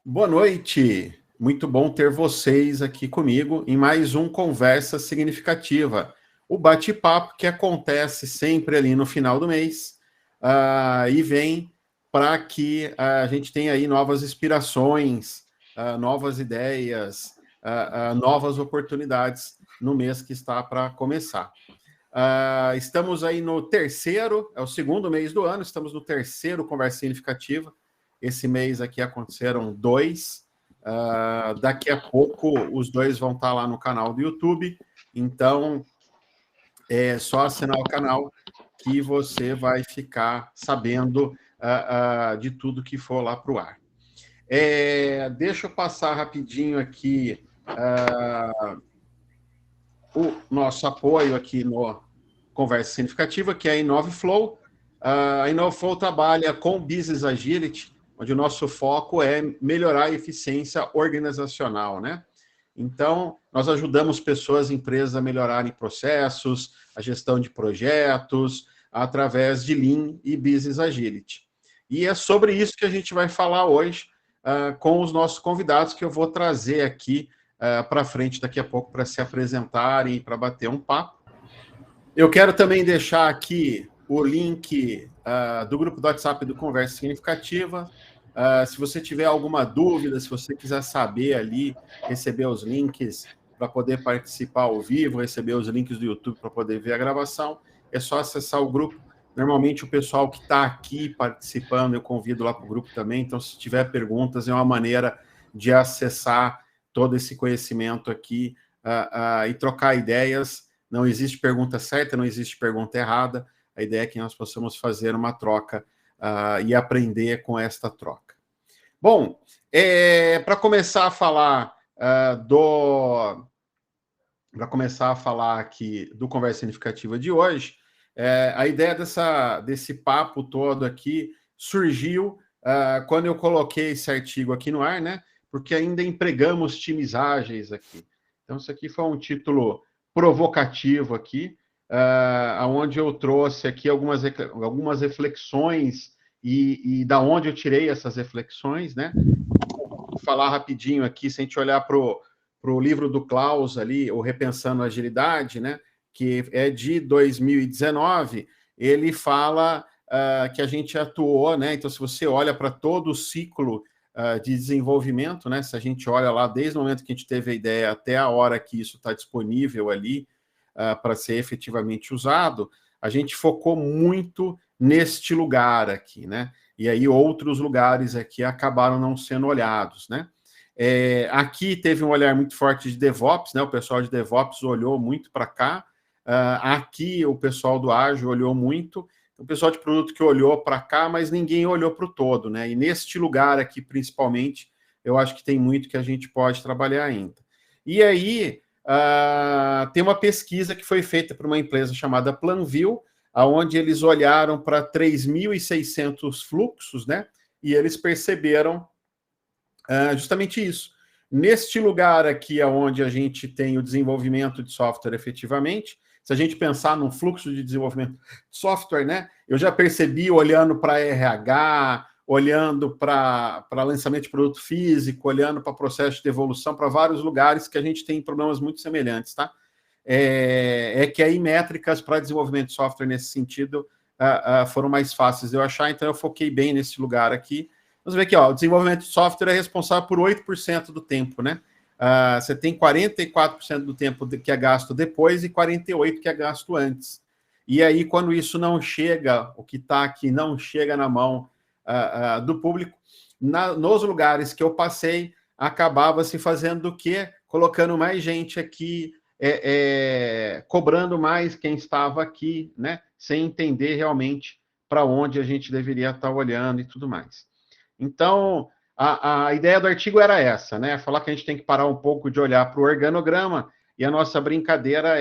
Boa noite, muito bom ter vocês aqui comigo em mais um Conversa Significativa, o bate-papo que acontece sempre ali no final do mês e vem para que a gente tenha aí novas inspirações, novas ideias, novas oportunidades no mês que está para começar. Estamos aí no terceiro, é o segundo mês do ano, estamos no terceiro Conversa Significativa. Esse mês aqui aconteceram dois. Daqui a pouco os dois vão estar lá no canal do YouTube. Então, é só assinar o canal que você vai ficar sabendo de tudo que for lá para o ar. Deixa eu passar rapidinho aqui o nosso apoio aqui no Conversa Significativa, que é a InoveFlow. A InoveFlow trabalha com Business Agility, onde o nosso foco é melhorar a eficiência organizacional, né? Então, nós ajudamos pessoas e empresas a melhorarem processos, a gestão de projetos, através de Lean e Business Agility. E é sobre isso que a gente vai falar hoje com os nossos convidados, que eu vou trazer aqui para frente daqui a pouco para se apresentarem e para bater um papo. Eu quero também deixar aqui o link do grupo do WhatsApp do Conversa Significativa. Se você tiver alguma dúvida, se você quiser saber ali, receber os links para poder participar ao vivo, receber os links do YouTube para poder ver a gravação, é só acessar o grupo. Normalmente o pessoal que está aqui participando, eu convido lá para o grupo também, então se tiver perguntas, é uma maneira de acessar todo esse conhecimento aqui e trocar ideias. Não existe pergunta certa, não existe pergunta errada. A ideia é que nós possamos fazer uma troca e aprender com esta troca. Bom, para começar a falar aqui do Conversa Significativa de hoje, a ideia desse papo todo aqui surgiu quando eu coloquei esse artigo aqui no ar, né? Porque ainda empregamos times ágeis aqui. Então, isso aqui foi um título provocativo aqui, onde eu trouxe aqui algumas reflexões e da onde eu tirei essas reflexões, né? Vou falar rapidinho aqui, se a gente olhar para o livro do Klaus ali, o Repensando a Agilidade, né? Que é de 2019, ele fala que a gente atuou, né? Então, se você olha para todo o ciclo de desenvolvimento, né? Se a gente olha lá desde o momento que a gente teve a ideia até a hora que isso está disponível ali para ser efetivamente usado, a gente focou muito neste lugar aqui, né? E aí outros lugares aqui acabaram não sendo olhados, né? Aqui teve um olhar muito forte de DevOps, né? O pessoal de DevOps olhou muito para cá. Aqui o pessoal do Ágil olhou muito. O pessoal de produto que olhou para cá, mas ninguém olhou para o todo, né? E neste lugar aqui, principalmente, eu acho que tem muito que a gente pode trabalhar ainda. E aí, tem uma pesquisa que foi feita por uma empresa chamada Planview, onde eles olharam para 3.600 fluxos, né? E eles perceberam justamente isso. Neste lugar aqui, onde a gente tem o desenvolvimento de software efetivamente, se a gente pensar num fluxo de desenvolvimento de software, né? Eu já percebi olhando para RH, olhando para lançamento de produto físico, olhando para processo de evolução, para vários lugares que a gente tem problemas muito semelhantes, tá? Que aí métricas para desenvolvimento de software nesse sentido foram mais fáceis de eu achar, então eu foquei bem nesse lugar aqui. Vamos ver aqui, ó, o desenvolvimento de software é responsável por 8% do tempo, né? Você tem 44% do tempo que é gasto depois e 48% que é gasto antes. E aí, quando isso não chega, o que está aqui não chega na mão do público, nos lugares que eu passei, acabava se fazendo o quê? Colocando mais gente aqui, cobrando mais quem estava aqui, né? Sem entender realmente para onde a gente deveria estar olhando e tudo mais. Então, a ideia do artigo era essa, né? Falar que a gente tem que parar um pouco de olhar para o organograma e a nossa brincadeira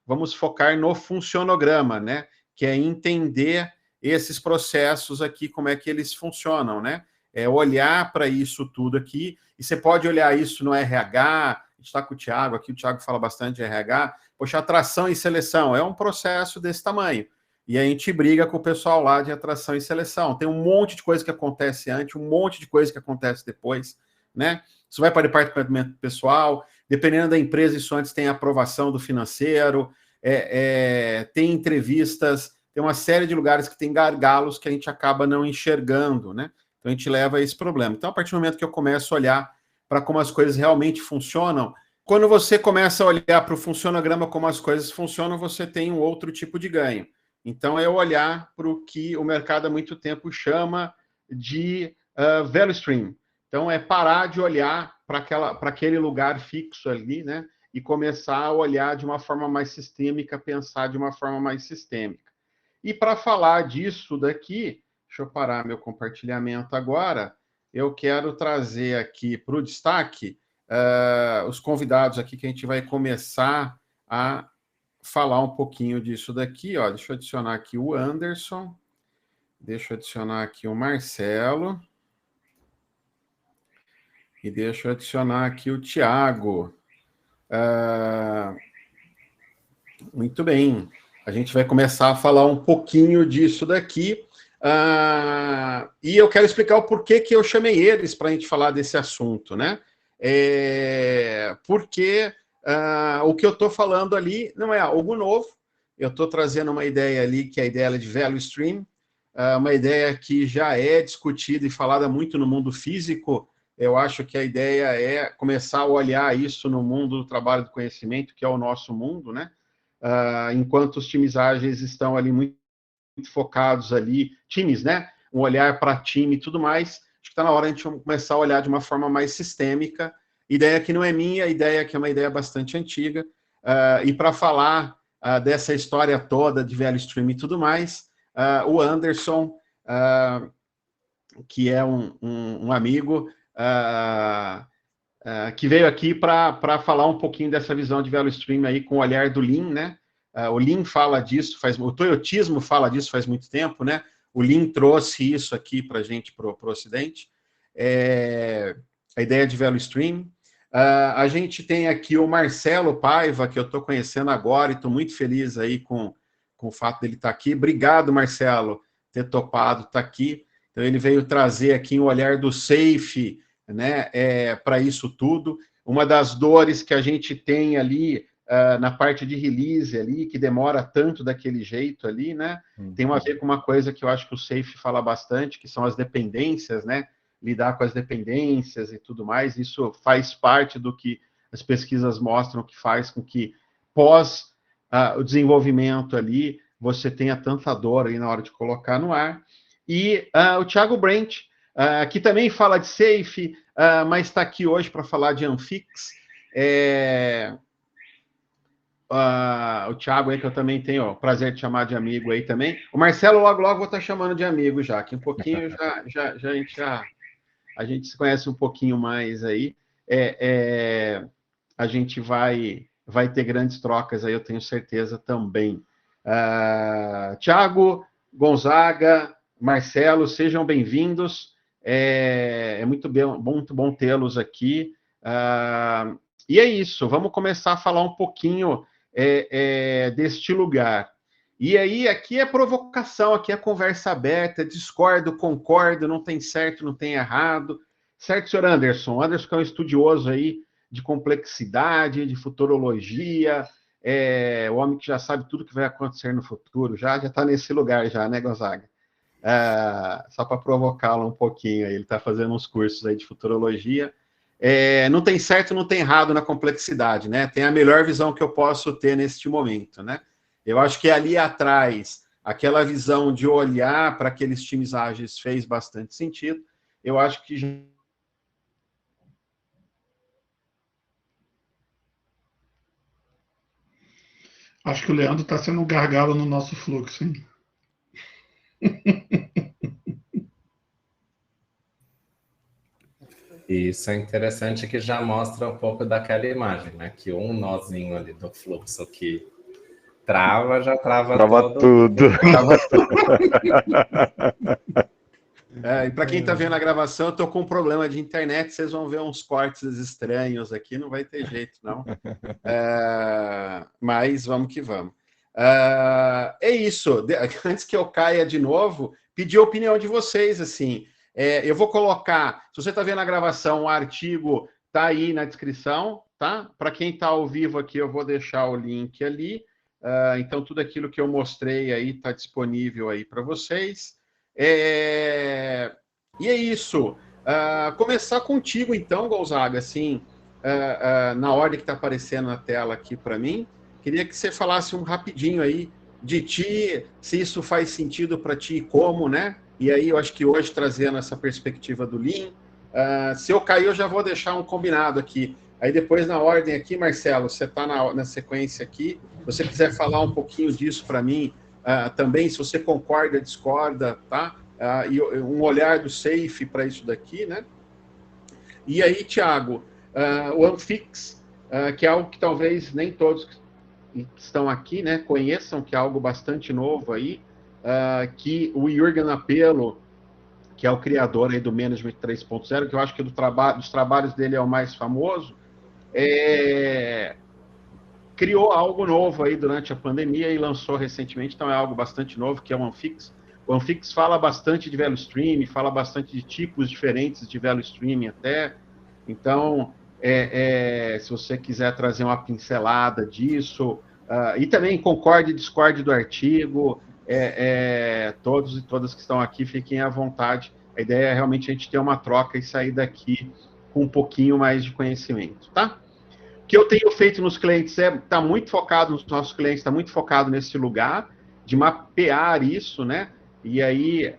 vamos focar no funcionograma, né? Que é entender esses processos aqui, como é que eles funcionam, né? Olhar para isso tudo aqui, e você pode olhar isso no RH, a gente está com o Thiago aqui, o Thiago fala bastante de RH, poxa, atração e seleção é um processo desse tamanho. E a gente briga com o pessoal lá de atração e seleção. Tem um monte de coisa que acontece antes, um monte de coisa que acontece depois. né? Isso vai para departamento pessoal, dependendo da empresa, isso antes tem aprovação do financeiro, tem entrevistas, tem uma série de lugares que tem gargalos que a gente acaba não enxergando, né? Então a gente leva a esse problema. Então, a partir do momento que eu começo a olhar para como as coisas realmente funcionam, quando você começa a olhar para o funcionograma como as coisas funcionam, você tem um outro tipo de ganho. Então, é olhar para o que o mercado há muito tempo chama de value stream. Então, é parar de olhar para aquele lugar fixo ali, né? E começar a olhar de uma forma mais sistêmica, pensar de uma forma mais sistêmica. E para falar disso daqui, deixa eu parar meu compartilhamento agora, eu quero trazer aqui para o destaque os convidados aqui que a gente vai começar a falar um pouquinho disso daqui. Ó. Deixa eu adicionar aqui o Anderson, deixa eu adicionar aqui o Marcelo, e deixa eu adicionar aqui o Tiago. Muito bem. A gente vai começar a falar um pouquinho disso daqui. E eu quero explicar o porquê que eu chamei eles para a gente falar desse assunto, né? Porque o que eu estou falando ali não é algo novo. Eu estou trazendo uma ideia ali, que é a ideia de value stream, uma ideia que já é discutida e falada muito no mundo físico. Eu acho que a ideia é começar a olhar isso no mundo do trabalho do conhecimento, que é o nosso mundo, né? Enquanto os times ágeis estão ali muito focados ali, times, né? Um olhar para time e tudo mais. Acho que está na hora de a gente começar a olhar de uma forma mais sistêmica. Ideia que não é minha, ideia que é uma ideia bastante antiga. E para falar dessa história toda de value stream e tudo mais, o Anderson, que é um amigo, que veio aqui para falar um pouquinho dessa visão de value stream aí com o olhar do Lean, né? O Lean fala disso, o toyotismo fala disso faz muito tempo, né? O Lean trouxe isso aqui para a gente, para o Ocidente. A ideia de value stream. A gente tem aqui o Marcelo Paiva, que eu estou conhecendo agora e estou muito feliz aí com o fato dele estar aqui. Obrigado, Marcelo, ter topado estar aqui. Então, ele veio trazer aqui um olhar do SAFe, né, para isso tudo. Uma das dores que a gente tem ali na parte de release ali, que demora tanto daquele jeito ali, né, tem a ver com uma coisa que eu acho que o SAFe fala bastante, que são as dependências, né, lidar com as dependências e tudo mais. Isso faz parte do que as pesquisas mostram, que faz com que pós o desenvolvimento ali, você tenha tanta dor aí na hora de colocar no ar. E o Thiago Brent, que também fala de SAFe, mas está aqui hoje para falar de Anfix. O Thiago aí, que eu também tenho o prazer de chamar de amigo aí também. O Marcelo, logo vou estar chamando de amigo já, que um pouquinho a gente se conhece um pouquinho mais aí. A gente vai ter grandes trocas aí, eu tenho certeza também. Thiago, Gonzaga, Marcelo, sejam bem-vindos. É muito bom tê-los aqui. E é isso, vamos começar a falar um pouquinho deste lugar. E aí, aqui é provocação, aqui é conversa aberta, discordo, concordo, não tem certo, não tem errado. Certo, senhor Anderson? Anderson que é um estudioso aí de complexidade, de futurologia, o homem que já sabe tudo que vai acontecer no futuro, já está nesse lugar já, né, Gonzaga? Só para provocá-lo um pouquinho, ele está fazendo uns cursos aí de futurologia. Não tem certo, não tem errado na complexidade, né? Tem a melhor visão que eu posso ter neste momento, né? Eu acho que ali atrás, aquela visão de olhar para aqueles times ágeis fez bastante sentido. Eu acho que... Acho que o Leandro está sendo um gargalo no nosso fluxo, hein? Isso é interessante, que já mostra um pouco daquela imagem, né? Que um nozinho ali do fluxo que trava, já trava tudo. Trava tudo. E para quem está vendo a gravação, eu estou com um problema de internet, vocês vão ver uns cortes estranhos aqui, não vai ter jeito, não. Mas vamos que vamos. É isso. Antes que eu caia de novo, pedir a opinião de vocês, assim. Eu vou colocar, se você está vendo a gravação, o artigo está aí na descrição, tá? Para quem está ao vivo aqui, eu vou deixar o link ali. Então, tudo aquilo que eu mostrei aí está disponível aí para vocês. E é isso. Começar contigo, então, Gonzaga, assim, na ordem que está aparecendo na tela aqui para mim. Queria que você falasse rapidinho aí de ti, se isso faz sentido para ti e como, né? E aí, eu acho que hoje, trazendo essa perspectiva do Lean, se eu cair, eu já vou deixar um combinado aqui. Aí depois, na ordem aqui, Marcelo, você está na sequência aqui. Se você quiser falar um pouquinho disso para mim, também, se você concorda, discorda, tá? E um olhar do Safe para isso daqui, né? E aí, Thiago, o Anfix, que é algo que talvez nem todos que estão aqui, né, conheçam, que é algo bastante novo aí, que o Jürgen Apelo, que é o criador aí do Management 3.0, que eu acho que dos trabalhos dele é o mais famoso, criou algo novo aí durante a pandemia e lançou recentemente, então é algo bastante novo, que é o Anfix. O Anfix fala bastante de value stream, fala bastante de tipos diferentes de value stream até, então, se você quiser trazer uma pincelada disso, e também concorde e discorde do artigo, todos e todas que estão aqui, fiquem à vontade. A ideia é realmente a gente ter uma troca e sair daqui com um pouquinho mais de conhecimento, tá? O que eu tenho feito nos clientes está muito focado nos nossos clientes, está muito focado nesse lugar de mapear isso, né? E aí,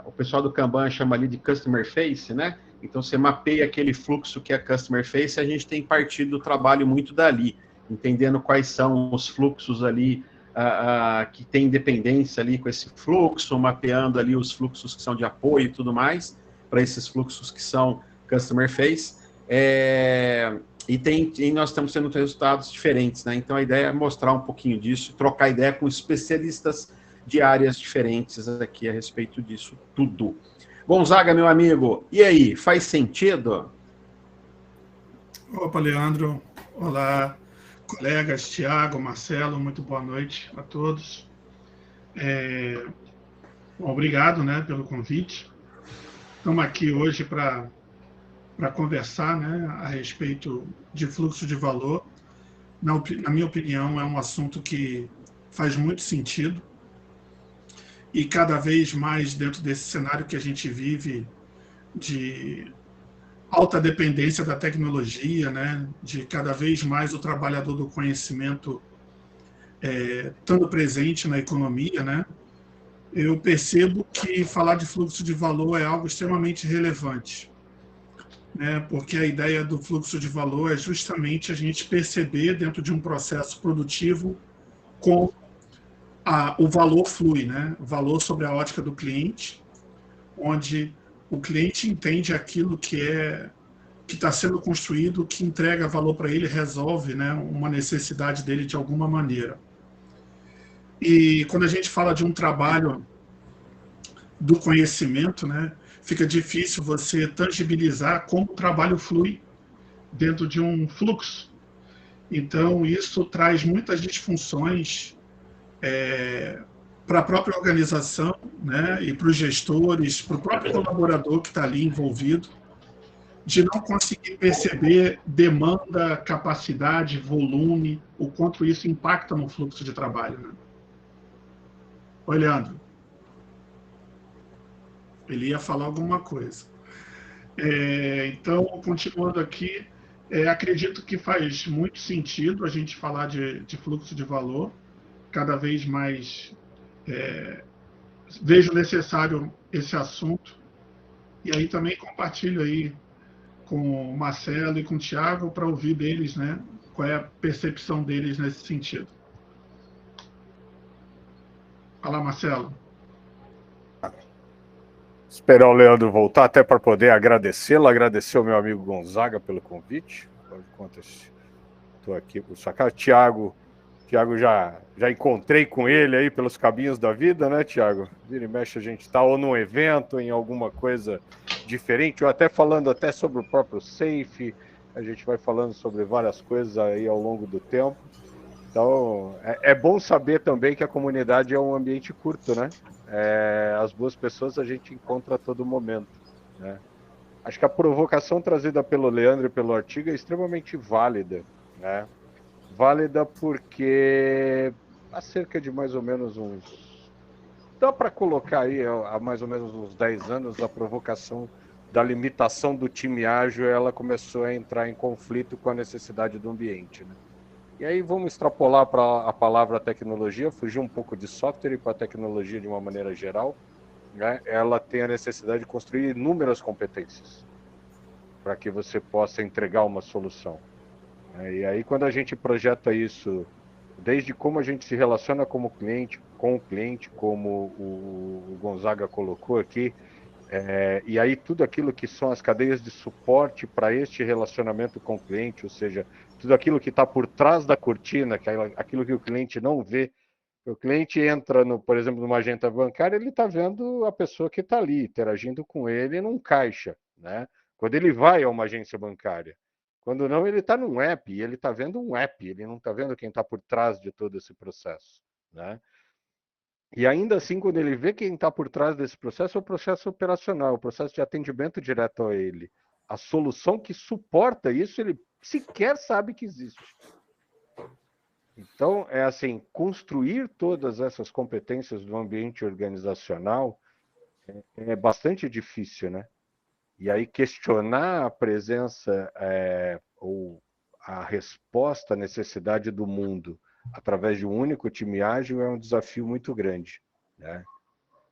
o pessoal do Kanban chama ali de Customer Face, né? Então, você mapeia aquele fluxo que é Customer Face, a gente tem partido do trabalho muito dali, entendendo quais são os fluxos ali que tem dependência ali com esse fluxo, mapeando ali os fluxos que são de apoio e tudo mais, para esses fluxos que são Customer Face. E nós estamos tendo resultados diferentes, né? Então, a ideia é mostrar um pouquinho disso, trocar ideia com especialistas de áreas diferentes aqui a respeito disso tudo. Gonzaga, meu amigo, e aí, faz sentido? Opa, Leandro. Olá, colegas, Thiago, Marcelo, muito boa noite a todos. Obrigado, né, pelo convite. Estamos aqui hoje para conversar, né, a respeito de fluxo de valor. Na minha opinião, é um assunto que faz muito sentido. E cada vez mais dentro desse cenário que a gente vive de alta dependência da tecnologia, né? De cada vez mais o trabalhador do conhecimento estando presente na economia, né? Eu percebo que falar de fluxo de valor é algo extremamente relevante, né? Porque a ideia do fluxo de valor é justamente a gente perceber dentro de um processo produtivo como o valor flui, né? O valor sobre a ótica do cliente, onde o cliente entende aquilo que está sendo construído, que entrega valor para ele, resolve, né, uma necessidade dele de alguma maneira. E quando a gente fala de um trabalho do conhecimento, né, fica difícil você tangibilizar como o trabalho flui dentro de um fluxo. Então, isso traz muitas disfunções para a própria organização, né, e para os gestores, para o próprio colaborador que está ali envolvido, de não conseguir perceber demanda, capacidade, volume, o quanto isso impacta no fluxo de trabalho. Né? Oi, Leandro. Ele ia falar alguma coisa. Então, continuando aqui, acredito que faz muito sentido a gente falar de fluxo de valor. Cada vez mais vejo necessário esse assunto. E aí também compartilho aí com o Marcelo e com o Thiago para ouvir deles, né, qual é a percepção deles nesse sentido. Fala, Marcelo. Esperar o Leandro voltar até para poder agradecê-lo, agradecer ao meu amigo Gonzaga pelo convite. Enquanto estou aqui por sua casa. Thiago já encontrei com ele aí pelos caminhos da vida, né, Thiago? Vira e mexe, a gente está ou num evento, em alguma coisa diferente, ou até falando até sobre o próprio Safe, a gente vai falando sobre várias coisas aí ao longo do tempo. Então, é bom saber também que a comunidade é um ambiente curto, né? As boas pessoas a gente encontra a todo momento, né? Acho que a provocação trazida pelo Leandro e pelo artigo é extremamente válida, né? Válida porque há cerca de mais ou menos uns... Dá para colocar aí, há mais ou menos uns 10 anos, a provocação da limitação do time ágil, ela começou a entrar em conflito com a necessidade do ambiente, né? E aí vamos extrapolar para a palavra tecnologia, fugir um pouco de software e para a tecnologia de uma maneira geral, né? Ela tem a necessidade de construir inúmeras competências para que você possa entregar uma solução. E aí quando a gente projeta isso, desde como a gente se relaciona com o cliente, como o Gonzaga colocou aqui, e aí tudo aquilo que são as cadeias de suporte para este relacionamento com o cliente, ou seja, tudo aquilo que está por trás da cortina, aquilo que o cliente não vê. O cliente entra, por exemplo, numa agenda bancária, ele está vendo a pessoa que está ali, interagindo com ele num caixa, né? Quando ele vai a uma agência bancária. Quando não, ele está num app, e ele está vendo um app, ele não está vendo quem está por trás de todo esse processo, né? E ainda assim, quando ele vê quem está por trás desse processo, é o processo operacional, o processo de atendimento direto a ele. A solução que suporta isso, ele sequer sabe que existe. Então, é assim, construir todas essas competências do ambiente organizacional é bastante difícil, né? E aí questionar a presença ou a resposta à necessidade do mundo através de um único time ágil é um desafio muito grande, né?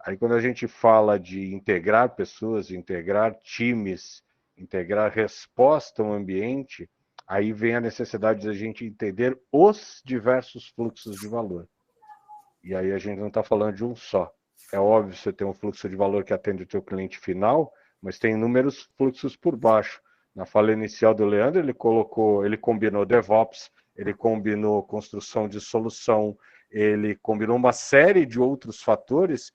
Aí quando a gente fala de integrar pessoas, integrar times, integrar resposta ao ambiente, aí vem a necessidade de a gente entender os diversos fluxos de valor. E aí a gente não está falando de um só. É óbvio que você tem um fluxo de valor que atende o teu cliente final, mas tem inúmeros fluxos por baixo. Na fala inicial do Leandro, ele combinou DevOps, ele combinou construção de solução, ele combinou uma série de outros fatores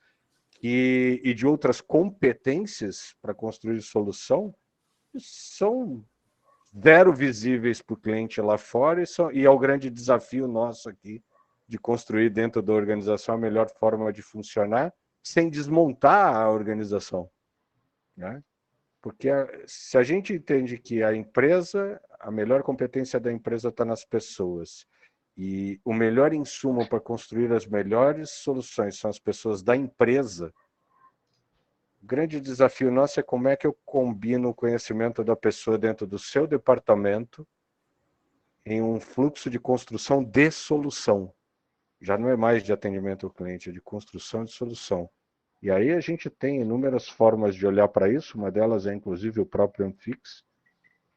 e de outras competências para construir solução que são zero visíveis para o cliente lá fora e é o grande desafio nosso aqui de construir dentro da organização a melhor forma de funcionar sem desmontar a organização, né? Porque se a gente entende que a melhor competência da empresa está nas pessoas e o melhor insumo para construir as melhores soluções são as pessoas da empresa, o grande desafio nosso é como é que eu combino o conhecimento da pessoa dentro do seu departamento em um fluxo de construção de solução. Já não é mais de atendimento ao cliente, é de construção de solução. E aí a gente tem inúmeras formas de olhar para isso, uma delas é inclusive o próprio Anfix,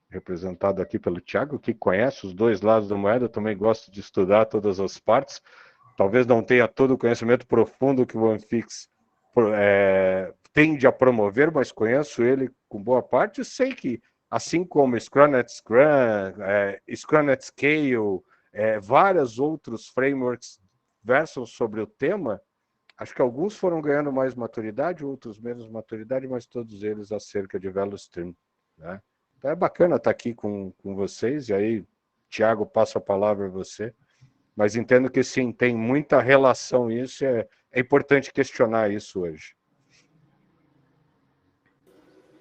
representado aqui pelo Thiago, que conhece os dois lados da moeda, também gosta de estudar todas as partes, talvez não tenha todo o conhecimento profundo que o Anfix tende a promover, mas conheço ele com boa parte e sei que, assim como Scrum at Scrum, Scrum at Scale, vários outros frameworks versam sobre o tema, acho que alguns foram ganhando mais maturidade, outros menos maturidade, mas todos eles acerca de Value Stream, né? Então é bacana estar aqui com vocês, e aí, Thiago, passo a palavra a você, mas entendo que sim, tem muita relação isso, é importante questionar isso hoje.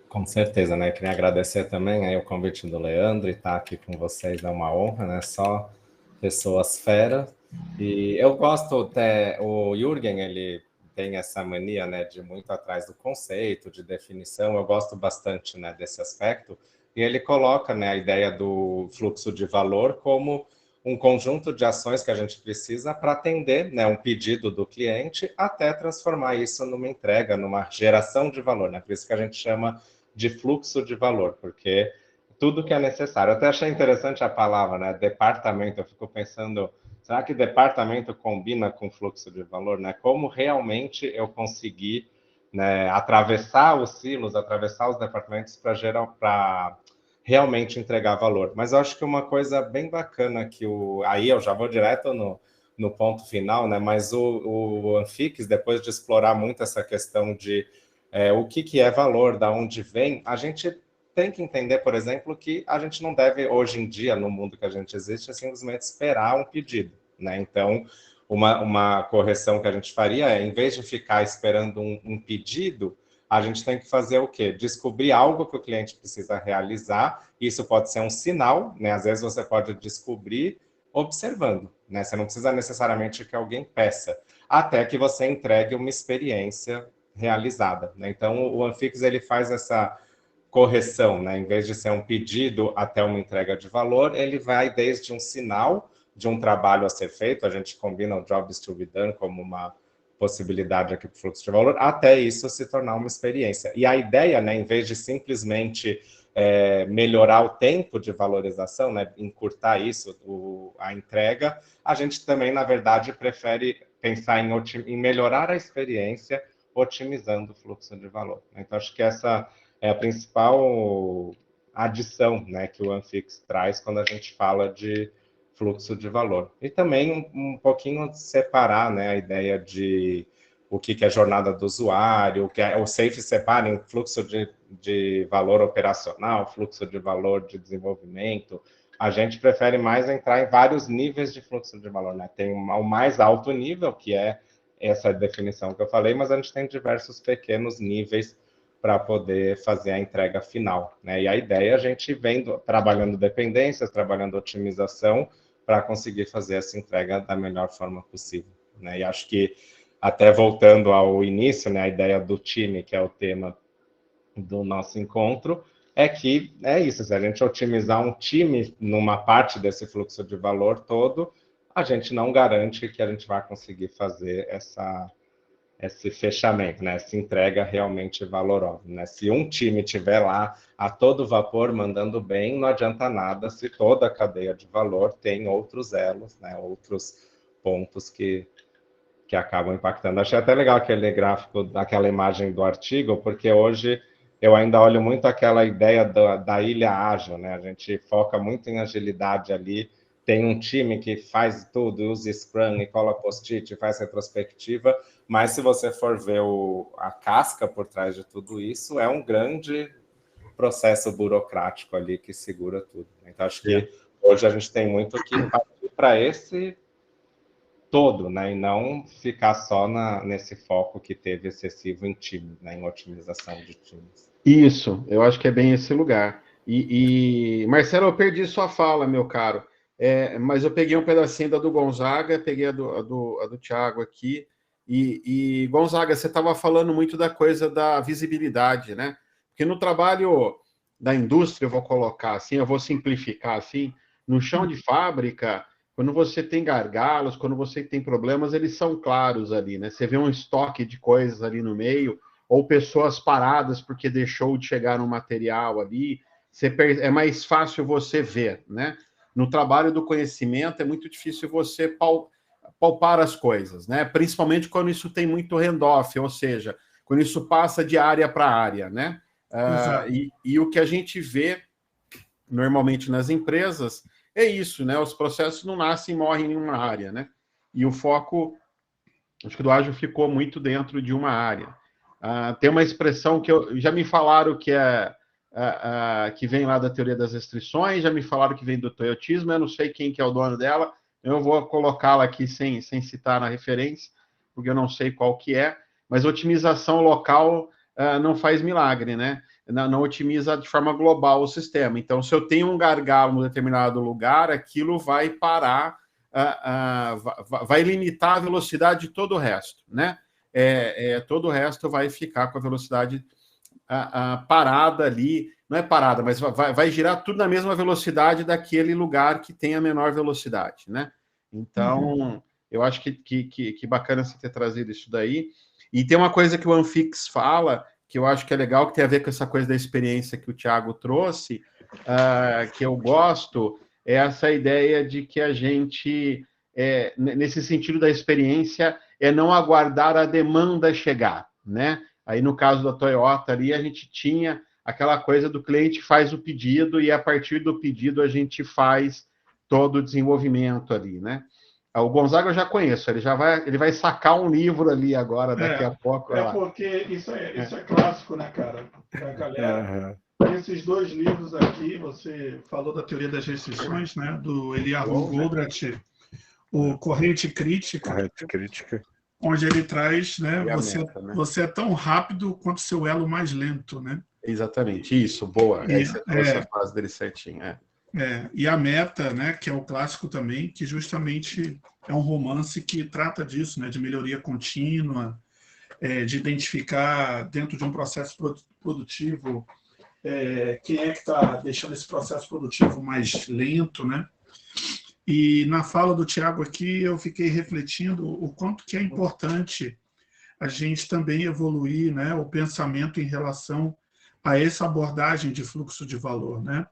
Com certeza, né? Queria agradecer também aí o convite do Leandro e estar aqui com vocês é uma honra, né? Só pessoas feras. E eu gosto até, o Jürgen, ele tem essa mania, né, de muito atrás do conceito, de definição, eu gosto bastante, né, desse aspecto, e ele coloca, né, a ideia do fluxo de valor como um conjunto de ações que a gente precisa para atender, né, um pedido do cliente até transformar isso numa entrega, numa geração de valor, né, por isso que a gente chama de fluxo de valor, porque tudo que é necessário. Eu até achei interessante a palavra, né, departamento, eu fico pensando, será que departamento combina com fluxo de valor, né? Como realmente eu consegui, né, atravessar os silos, atravessar os departamentos para realmente entregar valor. Mas eu acho que uma coisa bem bacana que aí eu já vou direto no ponto final, né? Mas o Anfix, depois de explorar muito essa questão de o que é valor, da onde vem, a gente tem que entender, por exemplo, que a gente não deve, hoje em dia, no mundo que a gente existe, simplesmente esperar um pedido. né? Então, uma correção que a gente faria é, em vez de ficar esperando um pedido, a gente tem que fazer o quê? Descobrir algo que o cliente precisa realizar. Isso pode ser um sinal, né? Às vezes você pode descobrir observando, né? Você não precisa necessariamente que alguém peça, até que você entregue uma experiência realizada, né? Então, o OneFix, ele faz essa correção, né? Em vez de ser um pedido até uma entrega de valor, ele vai desde um sinal de um trabalho a ser feito, a gente combina o jobs to be done como uma possibilidade aqui para o fluxo de valor, até isso se tornar uma experiência. E a ideia, né, em vez de simplesmente melhorar o tempo de valorização, né, encurtar isso, a entrega, a gente também, na verdade, prefere pensar em melhorar a experiência, otimizando o fluxo de valor. Então, acho que essa é a principal adição, né, que o OneFix traz quando a gente fala de fluxo de valor. E também um pouquinho separar, né, a ideia de o que é jornada do usuário, o que é o SAFe separa em fluxo de valor operacional, fluxo de valor de desenvolvimento. A gente prefere mais entrar em vários níveis de fluxo de valor, né? Tem o mais alto nível, que é essa definição que eu falei, mas a gente tem diversos pequenos níveis para poder fazer a entrega final, né? E a ideia é a gente vendo, trabalhando dependências, trabalhando otimização, para conseguir fazer essa entrega da melhor forma possível, né? E acho que, até voltando ao início, né, a ideia do time, que é o tema do nosso encontro, é que é isso, se a gente otimizar um time numa parte desse fluxo de valor todo, a gente não garante que a gente vai conseguir fazer esse fechamento, né? Essa entrega realmente valorosa, né? Se um time estiver lá a todo vapor mandando bem, não adianta nada se toda a cadeia de valor tem outros elos, né? Outros pontos que acabam impactando. Achei até legal aquele gráfico, aquela imagem do artigo, porque hoje eu ainda olho muito aquela ideia da ilha ágil, né? A gente foca muito em agilidade ali, tem um time que faz tudo, usa Scrum e cola post-it, faz retrospectiva, mas se você for ver a casca por trás de tudo isso, é um grande processo burocrático ali que segura tudo. Então, acho que hoje a gente tem muito que partir para esse todo, né? E não ficar só nesse foco que teve excessivo em time, né? Em otimização de times. Isso, eu acho que é bem esse lugar. Marcelo, eu perdi sua fala, meu caro. Mas eu peguei um pedacinho da do Gonzaga, peguei a do Thiago aqui. E Gonzaga, você estava falando muito da coisa da visibilidade, né? Porque no trabalho da indústria, eu vou colocar assim, eu vou simplificar assim, no chão de fábrica, quando você tem gargalos, quando você tem problemas, eles são claros ali, né? Você vê um estoque de coisas ali no meio, ou pessoas paradas porque deixou de chegar um material ali, é mais fácil você ver, né? No trabalho do conhecimento é muito difícil você palpar as coisas, né? Principalmente quando isso tem muito handoff, ou seja, quando isso passa de área para área, né? E o que a gente vê normalmente nas empresas é isso, né? Os processos não nascem e morrem em uma área, né? E o foco, acho que do ágil ficou muito dentro de uma área. Tem uma expressão que já me falaram que que vem lá da teoria das restrições, já me falaram que vem do toyotismo, eu não sei quem que é o dono dela, eu vou colocá-la aqui sem citar na referência, porque eu não sei qual que é, mas otimização local não faz milagre, né? Não otimiza de forma global o sistema. Então, se eu tenho um gargalo em determinado lugar, aquilo vai parar, vai limitar a velocidade de todo o resto, né? Todo o resto vai ficar com a velocidade parada ali, não é parada, mas vai girar tudo na mesma velocidade daquele lugar que tem a menor velocidade, né? Então, eu acho que bacana você ter trazido isso daí. E tem uma coisa que o OneFix fala, que eu acho que é legal, que tem a ver com essa coisa da experiência que o Thiago trouxe, que eu gosto, é essa ideia de que a gente, nesse sentido da experiência, é não aguardar a demanda chegar, né? Aí, no caso da Toyota, ali, a gente tinha aquela coisa do cliente faz o pedido e, a partir do pedido, a gente faz todo o desenvolvimento ali, né? O Gonzaga eu já conheço, ele vai sacar um livro ali agora, daqui a pouco. Porque isso é clássico, né, cara? Pra galera. Esses dois livros aqui, você falou da teoria das restrições, né? Do Eliyahu Goldratt, o corrente crítica, onde ele traz, né, você é tão rápido quanto seu elo mais lento, né? Exatamente, isso, boa. Aí você trouxe a frase dele certinho. E a meta, né, que é o clássico também, que justamente é um romance que trata disso, né, de melhoria contínua, de identificar dentro de um processo produtivo quem é que está deixando esse processo produtivo mais lento, né? E na fala do Thiago aqui, eu fiquei refletindo o quanto que é importante a gente também evoluir, né, o pensamento em relação a essa abordagem de fluxo de valor, né?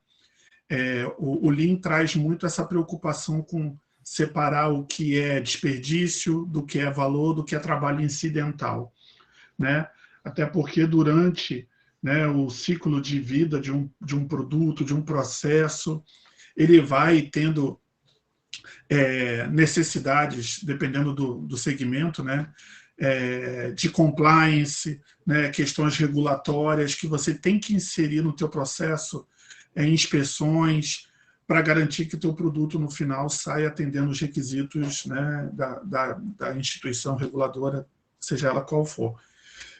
O Lean traz muito essa preocupação com separar o que é desperdício, do que é valor, do que é trabalho incidental, né? Até porque durante, né, o ciclo de vida de um produto, de um processo, ele vai tendo necessidades, dependendo do segmento, né, de compliance, né, questões regulatórias que você tem que inserir no teu processo, inspeções, para garantir que o teu produto, no final, saia atendendo os requisitos, né, da instituição reguladora, seja ela qual for.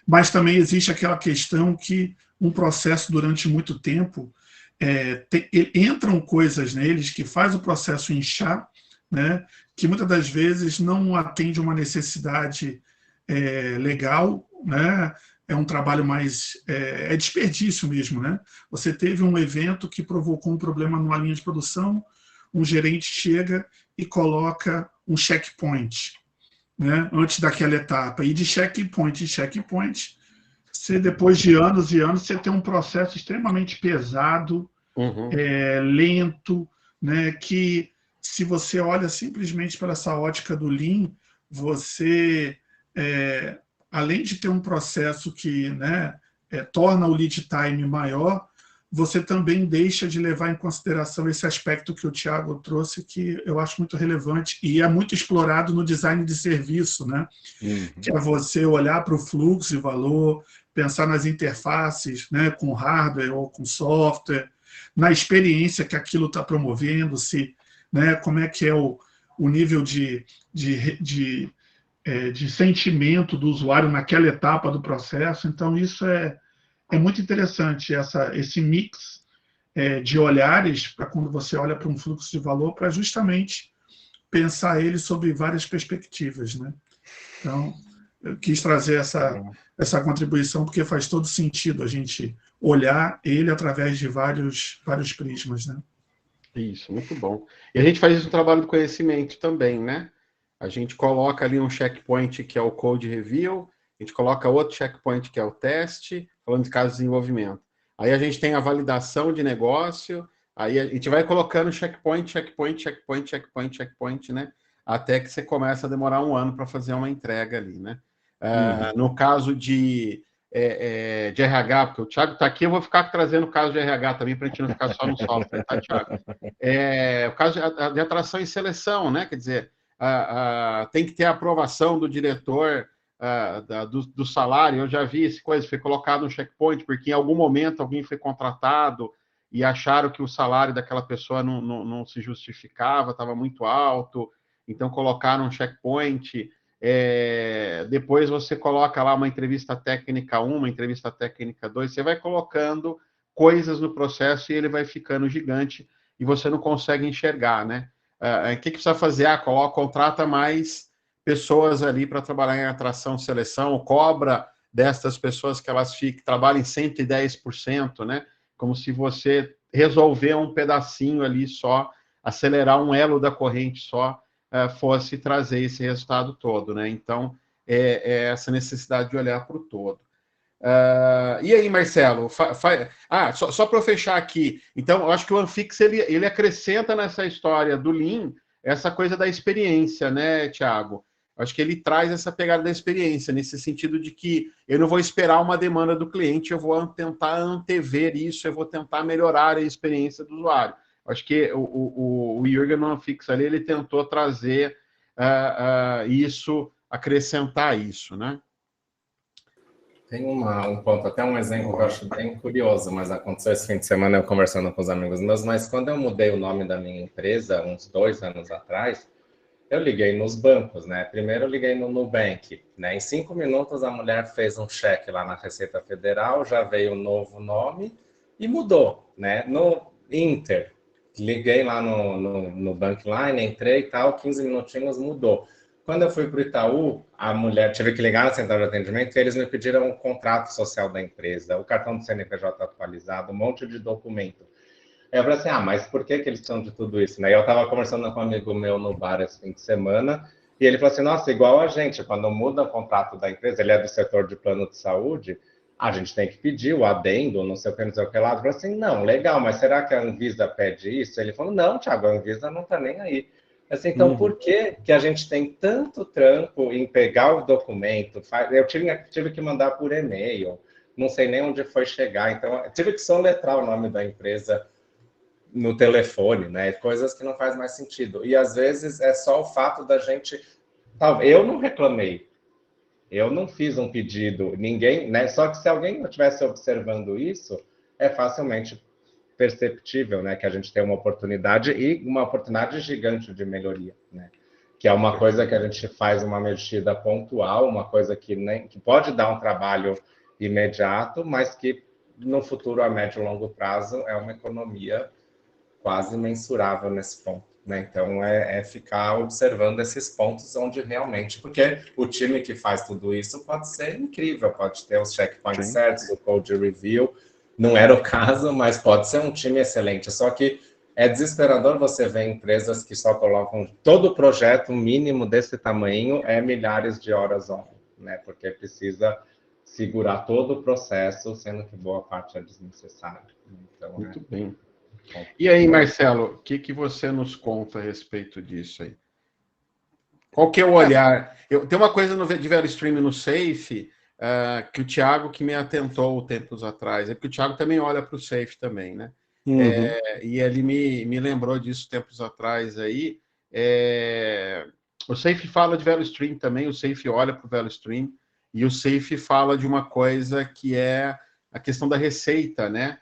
Mas também existe aquela questão que um processo, durante muito tempo, entram coisas neles que faz o processo inchar, né, que muitas das vezes não atende uma necessidade legal, né, é um trabalho mais... é desperdício mesmo, né? Você teve um evento que provocou um problema numa linha de produção, um gerente chega e coloca um checkpoint, né, antes daquela etapa. E de checkpoint em checkpoint, você, depois de anos e anos, você tem um processo extremamente pesado, lento, né, que, se você olha simplesmente pela essa ótica do Lean, você... além de ter um processo que, né, torna o lead time maior, você também deixa de levar em consideração esse aspecto que o Thiago trouxe, que eu acho muito relevante e é muito explorado no design de serviço, né? Que é você olhar para o fluxo de valor, pensar nas interfaces, né, com hardware ou com software, na experiência que aquilo está promovendo, né, como é que é o nível de sentimento do usuário naquela etapa do processo. Então, isso é muito interessante, esse mix de olhares, para quando você olha para um fluxo de valor, para justamente pensar ele sob várias perspectivas, né? Então, eu quis trazer essa contribuição, porque faz todo sentido a gente olhar ele através de vários prismas, né? Isso, muito bom. E a gente faz isso no trabalho do conhecimento também, né? A gente coloca ali um checkpoint que é o code review, a gente coloca outro checkpoint que é o teste, falando de caso de desenvolvimento. Aí a gente tem a validação de negócio, aí a gente vai colocando checkpoint, né? Até que você começa a demorar um ano para fazer uma entrega ali, né? No caso de RH, porque o Thiago está aqui, eu vou ficar trazendo o caso de RH também, para a gente não ficar só no software, tá, Thiago? O caso de atração e seleção, né? Quer dizer, tem que ter a aprovação do diretor do salário. Eu já vi essa coisa, foi colocado no checkpoint, porque em algum momento alguém foi contratado e acharam que o salário daquela pessoa não se justificava, estava muito alto, então colocaram um checkpoint. Depois você coloca lá uma entrevista técnica 1, uma entrevista técnica 2, você vai colocando coisas no processo e ele vai ficando gigante e você não consegue enxergar, né? O que precisa fazer? Contrata mais pessoas ali para trabalhar em atração, seleção, cobra destas pessoas que elas trabalhem 110%, né? Como se você resolver um pedacinho ali só, acelerar um elo da corrente só, fosse trazer esse resultado todo, né? Então, essa necessidade de olhar para o todo. E aí, Marcelo? Só para eu fechar aqui. Então, eu acho que o Anfix ele acrescenta nessa história do Lean essa coisa da experiência, né, Thiago? Eu acho que ele traz essa pegada da experiência, nesse sentido de que eu não vou esperar uma demanda do cliente, eu vou tentar antever isso, eu vou tentar melhorar a experiência do usuário. Eu acho que o Jürgen no Anfix ali, ele tentou trazer isso, acrescentar isso, né? Tem um ponto, até um exemplo que eu acho bem curioso, mas aconteceu esse fim de semana eu conversando com os amigos meus, mas quando eu mudei o nome da minha empresa, uns 2 anos atrás, Eu liguei nos bancos, né? Primeiro eu liguei no Nubank, né? Em 5 minutos a mulher fez um cheque lá na Receita Federal, já veio o novo nome e mudou, né? No Inter, liguei lá no Bankline, entrei e tal, 15 minutinhos mudou. Quando eu fui para o Itaú, a mulher tive que ligar na central de atendimento e eles me pediram um contrato social da empresa, o cartão do CNPJ atualizado, um monte de documento. Aí eu falei assim, mas por que eles precisam de tudo isso? Né? Eu estava conversando com um amigo meu no bar esse fim de semana, e ele falou assim, nossa, igual a gente, quando muda o contrato da empresa, ele é do setor de plano de saúde, a gente tem que pedir o adendo, não sei o que, não sei o que lá. Eu falei assim, não, legal, mas será que a Anvisa pede isso? Ele falou, não, Thiago, a Anvisa não está nem aí. Assim, então, por que a gente tem tanto trampo em pegar o documento? Eu tive que mandar por e-mail, não sei nem onde foi chegar, então tive que soletrar o nome da empresa no telefone, né? Coisas que não faz mais sentido. E às vezes é só o fato da gente. Eu não reclamei, eu não fiz um pedido, ninguém, né? Só que se alguém não estivesse observando isso, é facilmente perceptível, né? Que a gente tem uma oportunidade e uma oportunidade gigante de melhoria, né? Que é uma coisa que a gente faz uma mexida pontual, uma coisa que pode dar um trabalho imediato, mas que no futuro, a médio e longo prazo, é uma economia quase mensurável nesse ponto, né? Então, é ficar observando esses pontos onde realmente... Porque o time que faz tudo isso pode ser incrível, pode ter os checkpoints certos, o code review. Não era o caso, mas pode ser um time excelente. Só que é desesperador você ver empresas que só colocam todo o projeto mínimo desse tamanho, milhares de horas on, né? Porque precisa segurar todo o processo, sendo que boa parte é desnecessária. Então, muito bem. E aí, Marcelo, o que você nos conta a respeito disso aí? Qual que é o olhar? Tem uma coisa de VeloStream no Safe que o Thiago que me atentou tempos atrás. É porque o Thiago também olha para o Safe também, né? E ele me lembrou disso tempos atrás aí. O Safe fala de VeloStream também, o Safe olha para o VeloStream, e o Safe fala de uma coisa que é a questão da receita, né?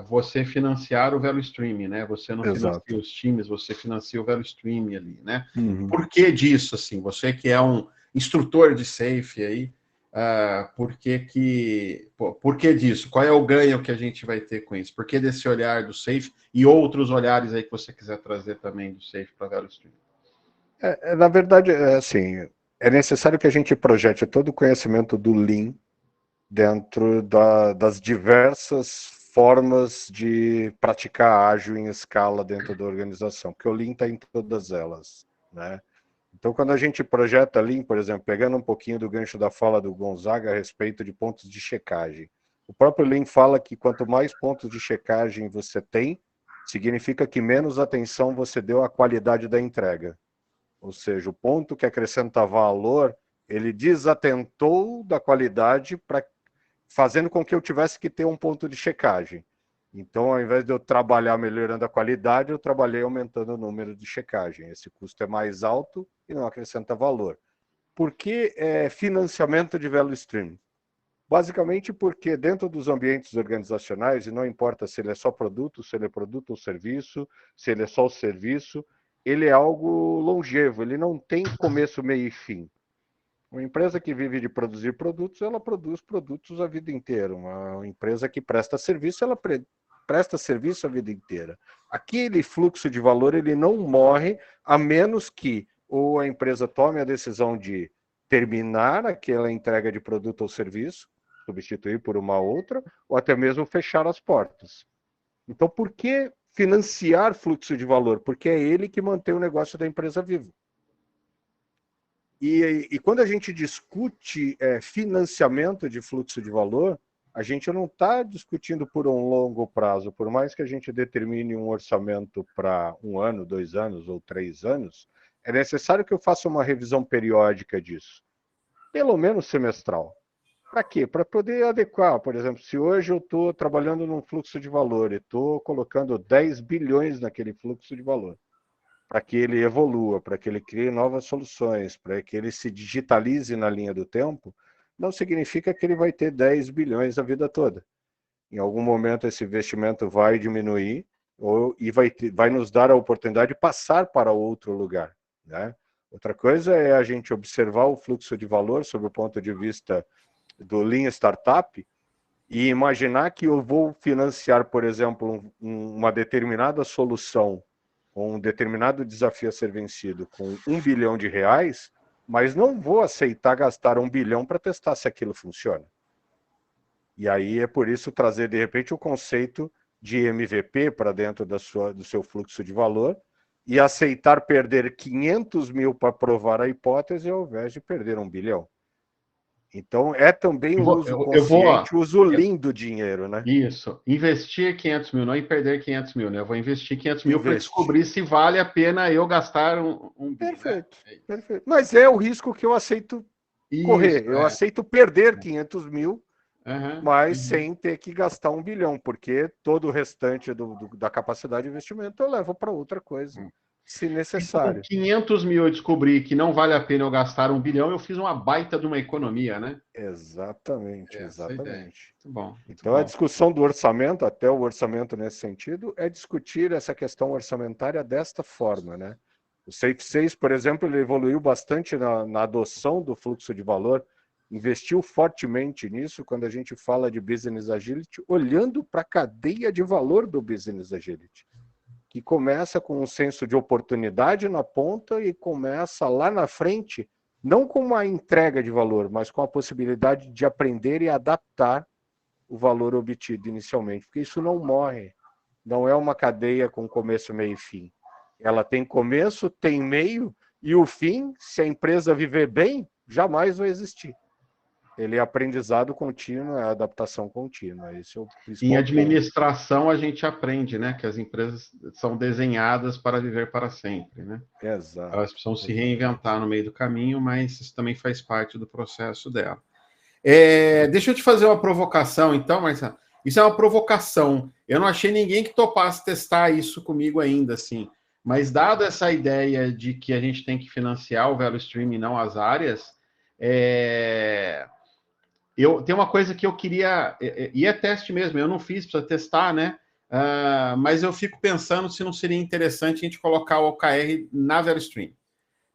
Você financiar o VeloStream, né? Você não financia os times, você financia o VeloStream ali, né? Por que disso, assim? Você que é um instrutor de Safe aí, por que disso? Qual é o ganho que a gente vai ter com isso? Por que desse olhar do Safe e outros olhares aí que você quiser trazer também do Safe para VeloStream? Na verdade, assim, é necessário que a gente projete todo o conhecimento do Lean dentro das diversas formas de praticar ágil em escala dentro da organização, porque o Lean está em todas elas, né? Então, quando a gente projeta Lean, por exemplo, pegando um pouquinho do gancho da fala do Gonzaga a respeito de pontos de checagem, o próprio Lean fala que quanto mais pontos de checagem você tem, significa que menos atenção você deu à qualidade da entrega. Ou seja, o ponto que acrescenta valor, ele desatentou da qualidade fazendo com que eu tivesse que ter um ponto de checagem. Então, ao invés de eu trabalhar melhorando a qualidade, eu trabalhei aumentando o número de checagem. Esse custo é mais alto e não acrescenta valor. Por que financiamento de VeloStream? Basicamente porque dentro dos ambientes organizacionais, e não importa se ele é só produto, se ele é produto ou serviço, se ele é só o serviço, ele é algo longevo, ele não tem começo, meio e fim. Uma empresa que vive de produzir produtos, ela produz produtos a vida inteira. Uma empresa que presta serviço, ela presta serviço a vida inteira. Aquele fluxo de valor, ele não morre, a menos que ou a empresa tome a decisão de terminar aquela entrega de produto ou serviço, substituir por uma outra, ou até mesmo fechar as portas. Então, por que financiar fluxo de valor? Porque é ele que mantém o negócio da empresa vivo. E quando a gente discute financiamento de fluxo de valor, a gente não está discutindo por um longo prazo. Por mais que a gente determine um orçamento para 1 ano, 2 anos ou 3 anos, é necessário que eu faça uma revisão periódica disso. Pelo menos semestral. Para quê? Para poder adequar. Por exemplo, se hoje eu estou trabalhando num fluxo de valor e estou colocando 10 bilhões naquele fluxo de valor, para que ele evolua, para que ele crie novas soluções, para que ele se digitalize na linha do tempo, não significa que ele vai ter 10 bilhões a vida toda. Em algum momento esse investimento vai diminuir e vai nos dar a oportunidade de passar para outro lugar, né? Outra coisa é a gente observar o fluxo de valor sob o ponto de vista do Lean Startup e imaginar que eu vou financiar, por exemplo, uma determinada solução ou um determinado desafio a ser vencido com R$1 bilhão, mas não vou aceitar gastar R$1 bilhão para testar se aquilo funciona. E aí é por isso trazer, de repente, o conceito de MVP para dentro do seu fluxo de valor e aceitar perder 500 mil para provar a hipótese ao invés de perder R$1 bilhão. Então, é também o uso consciente, o uso lean do dinheiro, né? Isso. Investir 500 mil, não em perder 500 mil, né? Eu vou investir 500 mil para descobrir se vale a pena eu gastar um Perfeito, né? Perfeito. Mas é o risco que eu aceito correr. Eu aceito perder 500 mil, mas sem ter que gastar R$1 bilhão, porque todo o restante da capacidade de investimento eu levo para outra coisa. Se necessário. Com 500 mil eu descobri que não vale a pena eu gastar R$1 bilhão, eu fiz uma baita de uma economia, né? Exatamente, exatamente. Muito bom. Então, a discussão do orçamento, até o orçamento nesse sentido, é discutir essa questão orçamentária desta forma, né? O Safe 6, por exemplo, ele evoluiu bastante na adoção do fluxo de valor, investiu fortemente nisso quando a gente fala de Business Agility, olhando para a cadeia de valor do Business Agility, que começa com um senso de oportunidade na ponta e começa lá na frente, não com uma entrega de valor, mas com a possibilidade de aprender e adaptar o valor obtido inicialmente, porque isso não morre, não é uma cadeia com começo, meio e fim. Ela tem começo, tem meio, e o fim, se a empresa viver bem, jamais vai existir. Ele é aprendizado contínuo, é adaptação contínua. Esse é o principal em administração, ponto. A gente aprende, né, que as empresas são desenhadas para viver para sempre, né? Exato. Elas precisam se reinventar no meio do caminho, mas isso também faz parte do processo dela. Deixa eu te fazer uma provocação, então, Marcelo. Isso é uma provocação. Eu não achei ninguém que topasse testar isso comigo ainda, assim. Mas dado essa ideia de que a gente tem que financiar o value stream e não as áreas, tem uma coisa que eu queria, e é teste mesmo, eu não fiz para testar, né? Mas eu fico pensando se não seria interessante a gente colocar o OKR na value stream,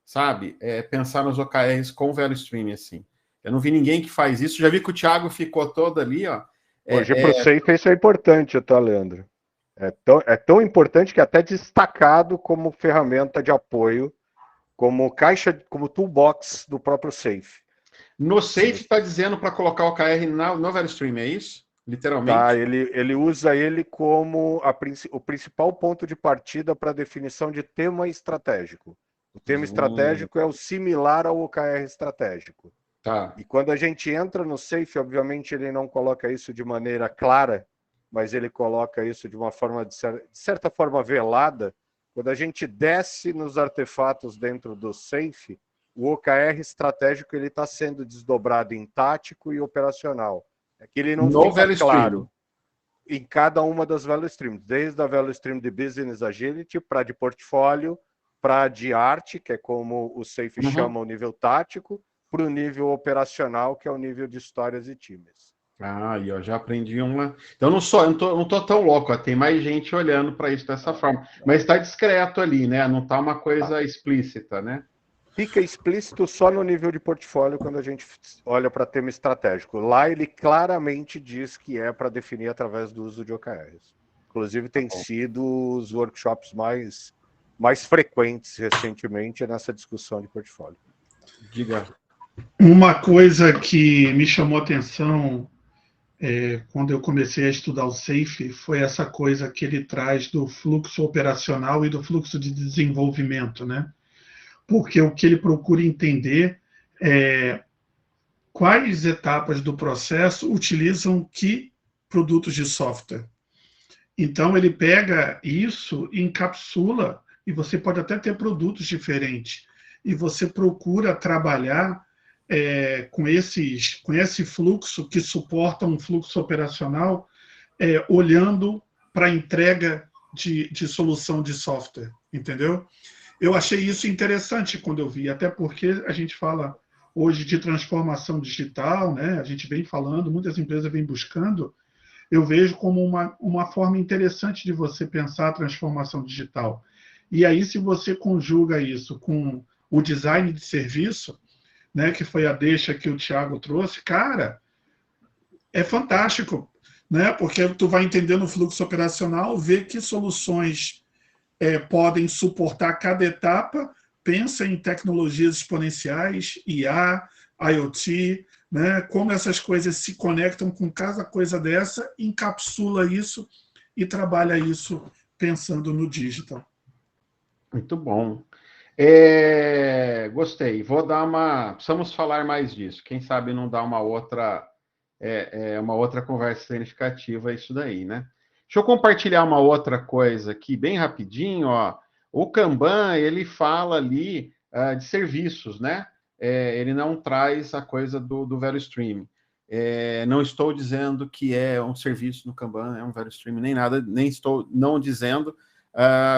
sabe? Pensar nos OKRs com value stream, assim. Eu não vi ninguém que faz isso, já vi que o Thiago ficou todo ali, ó. Hoje para o Safe isso é importante, tá, Leandro? É tão importante que até destacado como ferramenta de apoio, como caixa, como toolbox do próprio Safe. No Safe está dizendo para colocar o OKR no value stream, é isso? Literalmente? Tá, ele usa ele como o principal ponto de partida para a definição de tema estratégico. O tema estratégico é o similar ao OKR estratégico. Tá. E quando a gente entra no Safe, obviamente ele não coloca isso de maneira clara, mas ele coloca isso de uma forma, de certa forma, velada. Quando a gente desce nos artefatos dentro do Safe, o OKR estratégico ele está sendo desdobrado em tático e operacional. É que ele não fica claro em cada uma das value streams, desde a value stream de Business Agility para de portfólio, para de arte, que é como o Safe chama o nível tático, para o nível operacional, que é o nível de histórias e times. E eu já aprendi uma. Então eu não tô tão louco, ó. Tem mais gente olhando para isso dessa forma, mas está discreto ali, né? Não está uma coisa explícita, né? Fica explícito só no nível de portfólio quando a gente olha para tema estratégico. Lá ele claramente diz que é para definir através do uso de OKRs. Inclusive tem sido os workshops mais frequentes recentemente nessa discussão de portfólio. Diga. Uma coisa que me chamou a atenção quando eu comecei a estudar o Safe foi essa coisa que ele traz do fluxo operacional e do fluxo de desenvolvimento, né? Porque o que ele procura entender é quais etapas do processo utilizam que produtos de software. Então, ele pega isso e encapsula, e você pode até ter produtos diferentes, e você procura trabalhar com esse fluxo que suporta um fluxo operacional, olhando para a entrega de solução de software, entendeu? Eu achei isso interessante quando eu vi, até porque a gente fala hoje de transformação digital, né? A gente vem falando, muitas empresas vêm buscando, eu vejo como uma forma interessante de você pensar a transformação digital. E aí, se você conjuga isso com o design de serviço, né, que foi a deixa que o Thiago trouxe, cara, é fantástico, né, porque tu vai entendendo o fluxo operacional, vê que soluções podem suportar cada etapa, pensa em tecnologias exponenciais, IA, IoT, né, como essas coisas se conectam com cada coisa dessa, encapsula isso e trabalha isso pensando no digital. Muito bom. Gostei. Vou dar uma. Precisamos falar mais disso. Quem sabe não dar uma outra conversa significativa isso daí, né? Deixa eu compartilhar uma outra coisa aqui, bem rapidinho, ó. O Kanban, ele fala ali de serviços, né? Ele não traz a coisa do value stream. Não estou dizendo que é um serviço no Kanban, é um value stream, nem nada, nem estou não dizendo.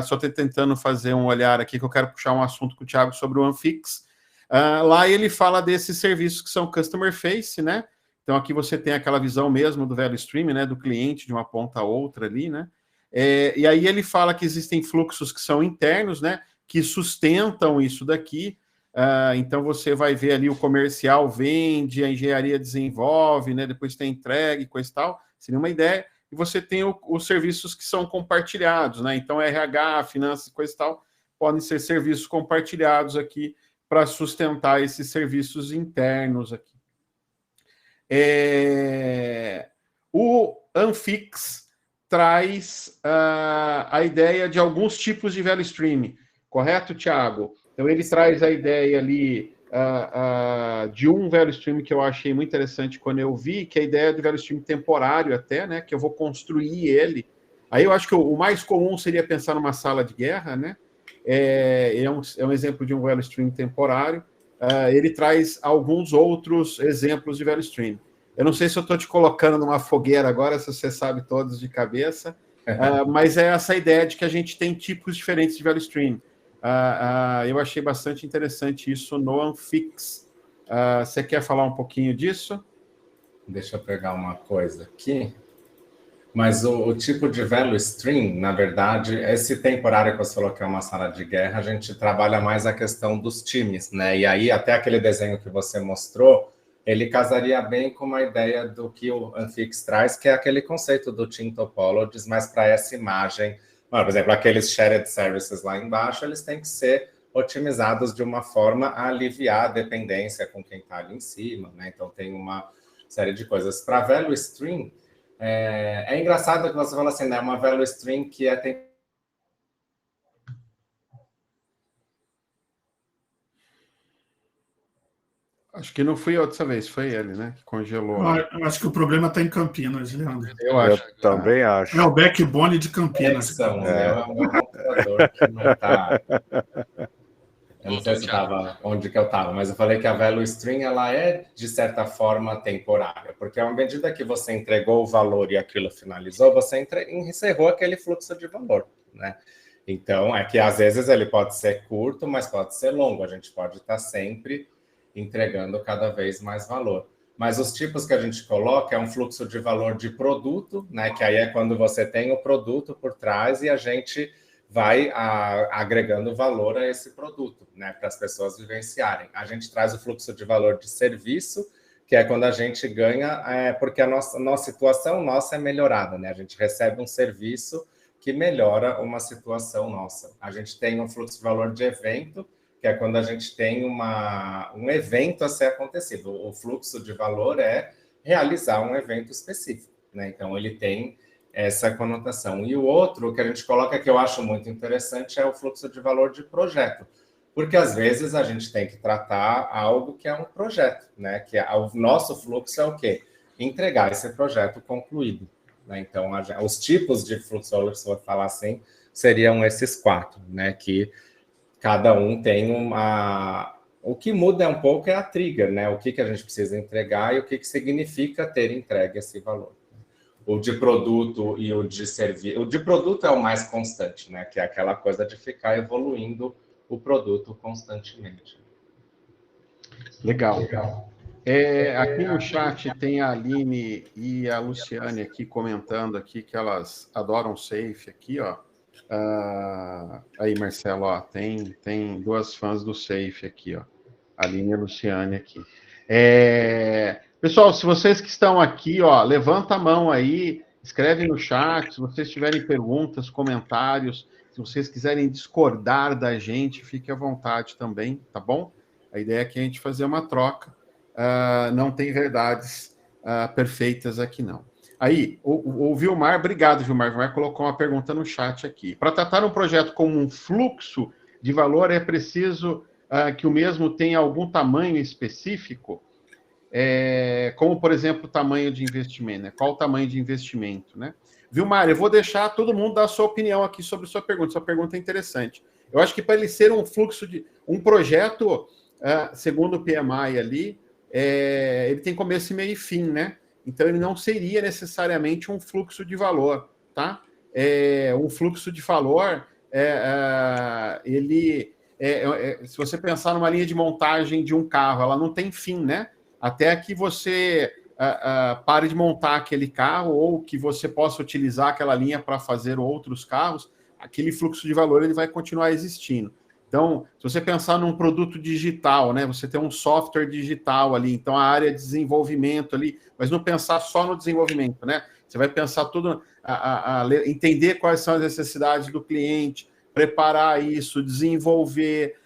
Só estou tentando fazer um olhar aqui, que eu quero puxar um assunto com o Thiago sobre o OneFix. Lá ele fala desses serviços que são customer face, né? Então aqui você tem aquela visão mesmo do value stream, né? Do cliente de uma ponta a outra ali, né? E aí ele fala que existem fluxos que são internos, né? Que sustentam isso daqui. Então você vai ver ali o comercial vende, a engenharia desenvolve, né? Depois tem entrega e coisa e tal. Seria uma ideia. E você tem os serviços que são compartilhados, né? Então, RH, finanças, coisa e tal, podem ser serviços compartilhados aqui para sustentar esses serviços internos aqui. O Anfix traz a ideia de alguns tipos de value stream, correto, Thiago? Então, ele traz a ideia ali de um value stream que eu achei muito interessante quando eu vi, que é a ideia do value stream temporário até, né, que eu vou construir ele. Aí eu acho que o mais comum seria pensar numa sala de guerra, né? É um exemplo de um value stream temporário. Ele traz alguns outros exemplos de value stream. Eu não sei se eu estou te colocando numa fogueira agora, se você sabe todos de cabeça, mas é essa ideia de que a gente tem tipos diferentes de value stream. Eu achei bastante interessante isso no Anfix. Você quer falar um pouquinho disso? Deixa eu pegar uma coisa aqui. Mas o tipo de value stream, na verdade, esse temporário que você falou que é uma sala de guerra, a gente trabalha mais a questão dos times, né? E aí, até aquele desenho que você mostrou, ele casaria bem com uma ideia do que o Anfix traz, que é aquele conceito do Team Topologies, mas para essa imagem. Por exemplo, aqueles shared services lá embaixo, eles têm que ser otimizados de uma forma a aliviar a dependência com quem está ali em cima, né? Então, tem uma série de coisas. Para value stream, é engraçado que você fala assim, né? Uma value stream que é... Acho que não fui eu dessa vez, foi ele, né? Que congelou. Eu acho que o problema está em Campinas, Leandro. Eu acho. Eu também acho. É o backbone de Campinas. É o meu computador que não está... Eu não sei se estava onde que eu estava, mas eu falei que a value stream ela é, de certa forma, temporária, porque à medida que você entregou o valor e aquilo finalizou, você encerrou aquele fluxo de valor, né? Então, é que às vezes ele pode ser curto, mas pode ser longo. A gente pode estar sempre entregando cada vez mais valor. Mas os tipos que a gente coloca é um fluxo de valor de produto, né? Que aí é quando você tem o produto por trás e a gente vai agregando valor a esse produto, né? Para as pessoas vivenciarem. A gente traz o fluxo de valor de serviço, que é quando a gente ganha, porque a nossa situação é melhorada, né? A gente recebe um serviço que melhora uma situação nossa. A gente tem um fluxo de valor de evento, que é quando a gente tem um evento a ser acontecido. O fluxo de valor é realizar um evento específico, né? Então, ele tem essa conotação. E o outro que a gente coloca, que eu acho muito interessante, é o fluxo de valor de projeto. Porque, às vezes, a gente tem que tratar algo que é um projeto, né? Que o nosso fluxo é o quê? Entregar esse projeto concluído, né? Então, os tipos de fluxo, se eu falar assim, seriam esses 4, né? Que cada um tem uma... O que muda um pouco é a trigger, né? O que a gente precisa entregar e o que significa ter entregue esse valor. O de produto e o de serviço. O de produto é o mais constante, né? Que é aquela coisa de ficar evoluindo o produto constantemente. Legal. Aqui no chat tem a Aline e a Luciane aqui comentando aqui que elas adoram Safe aqui, ó. Aí, Marcelo, ó, tem duas fãs do Safe aqui, ó. A Aline e a Luciane aqui. Pessoal, se vocês que estão aqui, ó, levanta a mão aí, escreve no chat, se vocês tiverem perguntas, comentários, se vocês quiserem discordar da gente, fique à vontade também, tá bom? A ideia é que a gente fazer uma troca. Não tem verdades perfeitas aqui, não. Aí, o Vilmar, obrigado, Vilmar. O Vilmar colocou uma pergunta no chat aqui. Para tratar um projeto como um fluxo de valor, é preciso que o mesmo tenha algum tamanho específico? Como, por exemplo, o tamanho de investimento, né? Qual o tamanho de investimento, né? Vilmar, eu vou deixar todo mundo dar a sua opinião aqui sobre sua pergunta. Sua pergunta é interessante. Eu acho que para ele ser um fluxo de um projeto, segundo o PMI ali, ele tem começo, meio e fim, né? Então ele não seria necessariamente um fluxo de valor, tá? Um fluxo de valor, se você pensar numa linha de montagem de um carro, ela não tem fim, né? Até que você pare de montar aquele carro ou que você possa utilizar aquela linha para fazer outros carros, aquele fluxo de valor ele vai continuar existindo. Então, se você pensar num produto digital, né, você tem um software digital ali, então a área de desenvolvimento ali, mas não pensar só no desenvolvimento, né? Você vai pensar tudo, entender quais são as necessidades do cliente, preparar isso, desenvolver,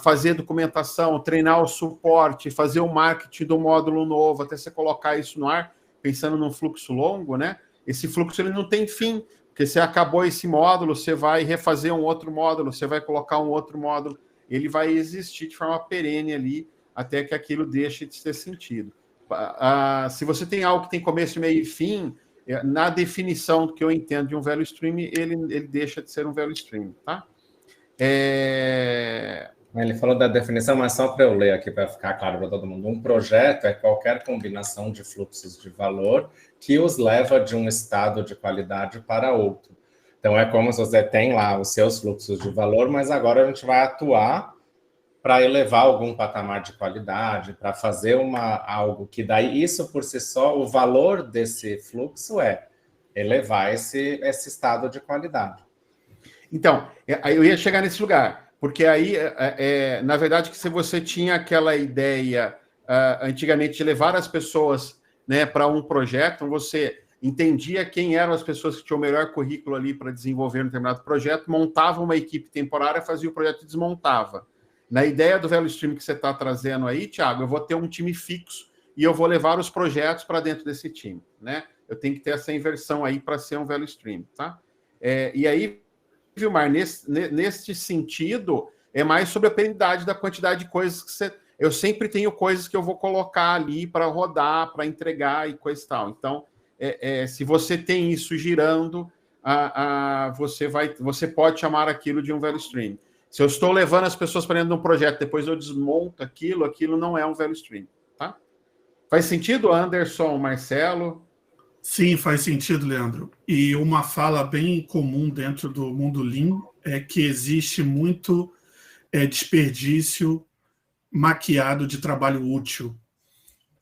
fazer documentação, treinar o suporte, fazer o marketing do módulo novo, até você colocar isso no ar, pensando num fluxo longo, né? Esse fluxo ele não tem fim, porque você acabou esse módulo, você vai refazer um outro módulo, você vai colocar um outro módulo, ele vai existir de forma perene ali, até que aquilo deixe de ter sentido. Se você tem algo que tem começo, meio e fim, na definição que eu entendo de um value stream, ele deixa de ser um value stream, tá? Ele falou da definição, mas só para eu ler aqui, para ficar claro para todo mundo. Um projeto é qualquer combinação de fluxos de valor que os leva de um estado de qualidade para outro. Então, é como se você tem lá os seus fluxos de valor, mas agora a gente vai atuar para elevar algum patamar de qualidade, para fazer algo que daí, isso por si só, o valor desse fluxo é elevar esse estado de qualidade. Então, eu ia chegar nesse lugar. Porque aí, na verdade, que se você tinha aquela ideia antigamente de levar as pessoas, né, para um projeto, você entendia quem eram as pessoas que tinham o melhor currículo ali para desenvolver um determinado projeto, montava uma equipe temporária, fazia o projeto e desmontava. Na ideia do value stream que você está trazendo aí, Thiago, eu vou ter um time fixo e eu vou levar os projetos para dentro desse time, né? Eu tenho que ter essa inversão aí para ser um value stream, tá? E aí, Vilmar, nesse sentido, é mais sobre a perenidade da quantidade de coisas que você... Eu sempre tenho coisas que eu vou colocar ali para rodar, para entregar e coisa e tal. Então, se você tem isso girando, você pode chamar aquilo de um value stream. Se eu estou levando as pessoas para dentro de um projeto, depois eu desmonto aquilo não é um value stream, tá? Faz sentido, Anderson, Marcelo? Sim, faz sentido, Leandro. E uma fala bem comum dentro do mundo Lean é que existe muito desperdício maquiado de trabalho útil,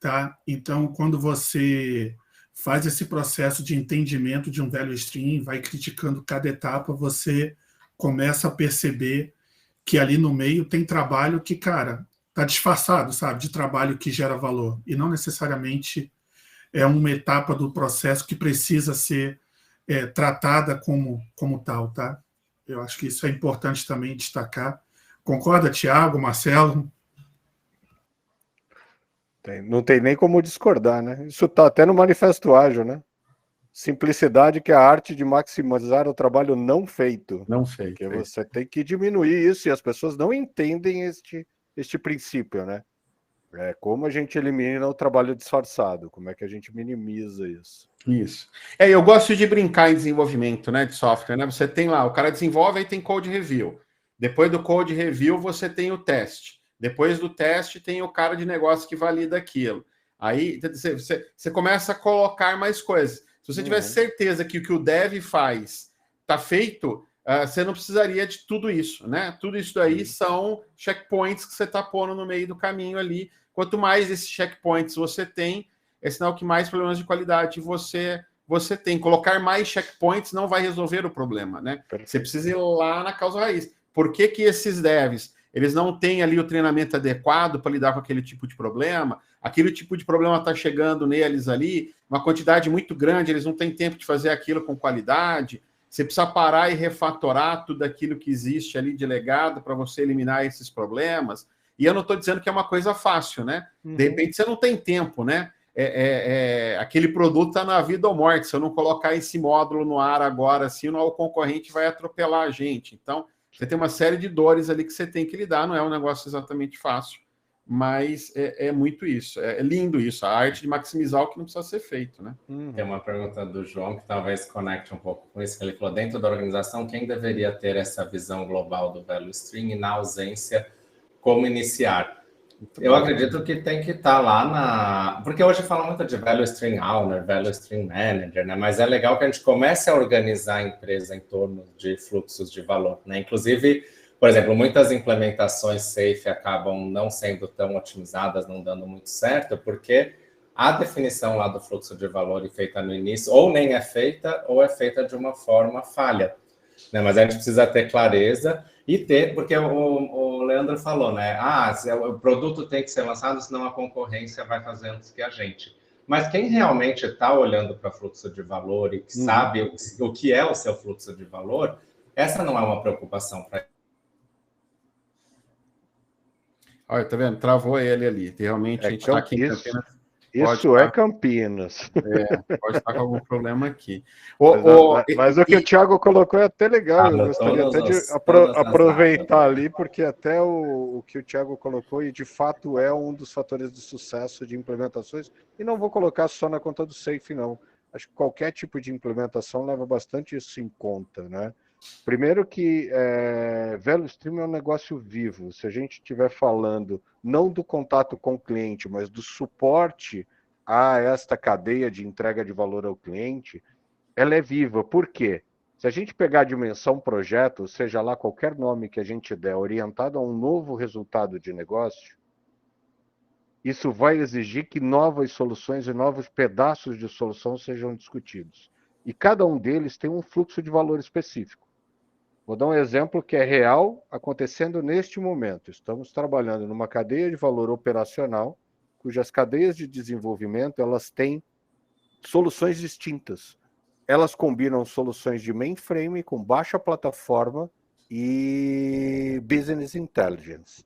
tá? Então, quando você faz esse processo de entendimento de um value stream, vai criticando cada etapa, você começa a perceber que ali no meio tem trabalho que, cara, tá disfarçado, sabe? De trabalho que gera valor. E não necessariamente é uma etapa do processo que precisa ser tratada como tal, tá? Eu acho que isso é importante também destacar. Concorda, Thiago, Marcelo? Não tem nem como discordar, né? Isso está até no Manifesto Ágil, né? Simplicidade, que é a arte de maximizar o trabalho não feito. Não feito. Porque você tem que diminuir isso e as pessoas não entendem este princípio, né? Como a gente elimina o trabalho disfarçado, como é que a gente minimiza isso. Isso. Eu gosto de brincar em desenvolvimento, né, de software, né? Você tem lá, o cara desenvolve e tem code review. Depois do code review, você tem o teste. Depois do teste, tem o cara de negócio que valida aquilo. Aí você começa a colocar mais coisas. Se você tiver certeza que o que o dev faz está feito, você não precisaria de tudo isso, né? Tudo isso daí são checkpoints que você está pondo no meio do caminho ali. Quanto mais esses checkpoints você tem, é sinal que mais problemas de qualidade você tem. Colocar mais checkpoints não vai resolver o problema, né? Você precisa ir lá na causa raiz. por que que esses devs, eles não têm ali o treinamento adequado para lidar com aquele tipo de problema, aquele tipo de problema está chegando neles ali, uma quantidade muito grande, eles não têm tempo de fazer aquilo com qualidade, você precisa parar e refatorar tudo aquilo que existe ali de legado para você eliminar esses problemas. E eu não estou dizendo que é uma coisa fácil, né? De repente você não tem tempo, né? Aquele produto está na vida ou morte. Se eu não colocar esse módulo no ar agora, assim, o concorrente vai atropelar a gente. Então, você tem uma série de dores ali que você tem que lidar. Não é um negócio exatamente fácil, mas é muito isso. É lindo isso, a arte de maximizar o que não precisa ser feito, né? Tem uma pergunta do João que talvez conecte um pouco com isso, que ele falou, dentro da organização, quem deveria ter essa visão global do value stream e, na ausência, como iniciar? Eu acredito que tem que estar lá porque hoje fala muito de value stream owner, value stream manager, né? Mas é legal que a gente comece a organizar a empresa em torno de fluxos de valor, né? Inclusive, por exemplo, muitas implementações SAFe acabam não sendo tão otimizadas, não dando muito certo, porque a definição lá do fluxo de valor é feita no início, ou nem é feita, ou é feita de uma forma falha, né? Mas a gente precisa ter clareza e ter, porque o Leandro falou, né? O produto tem que ser lançado, senão a concorrência vai fazer antes que a gente. Mas quem realmente está olhando para fluxo de valor e que sabe o que é o seu fluxo de valor, essa não é uma preocupação para. Olha, tá vendo? Travou ele ali. Realmente a gente está aqui em Campinas. Isso é Campinas. Pode estar com algum problema aqui. Mas o que o Thiago colocou é até legal. Eu gostaria até de aproveitar ali, porque até o que o Thiago colocou, e de fato é um dos fatores de sucesso de implementações, e não vou colocar só na conta do SAFe, não. Acho que qualquer tipo de implementação leva bastante isso em conta, né? Primeiro que value stream é um negócio vivo. Se a gente estiver falando não do contato com o cliente, mas do suporte a esta cadeia de entrega de valor ao cliente, ela é viva. Por quê? Se a gente pegar a dimensão projeto, seja lá qualquer nome que a gente der, orientado a um novo resultado de negócio, isso vai exigir que novas soluções e novos pedaços de solução sejam discutidos. E cada um deles tem um fluxo de valor específico. Vou dar um exemplo que é real, acontecendo neste momento. Estamos trabalhando numa cadeia de valor operacional, cujas cadeias de desenvolvimento elas têm soluções distintas. Elas combinam soluções de mainframe com baixa plataforma e business intelligence.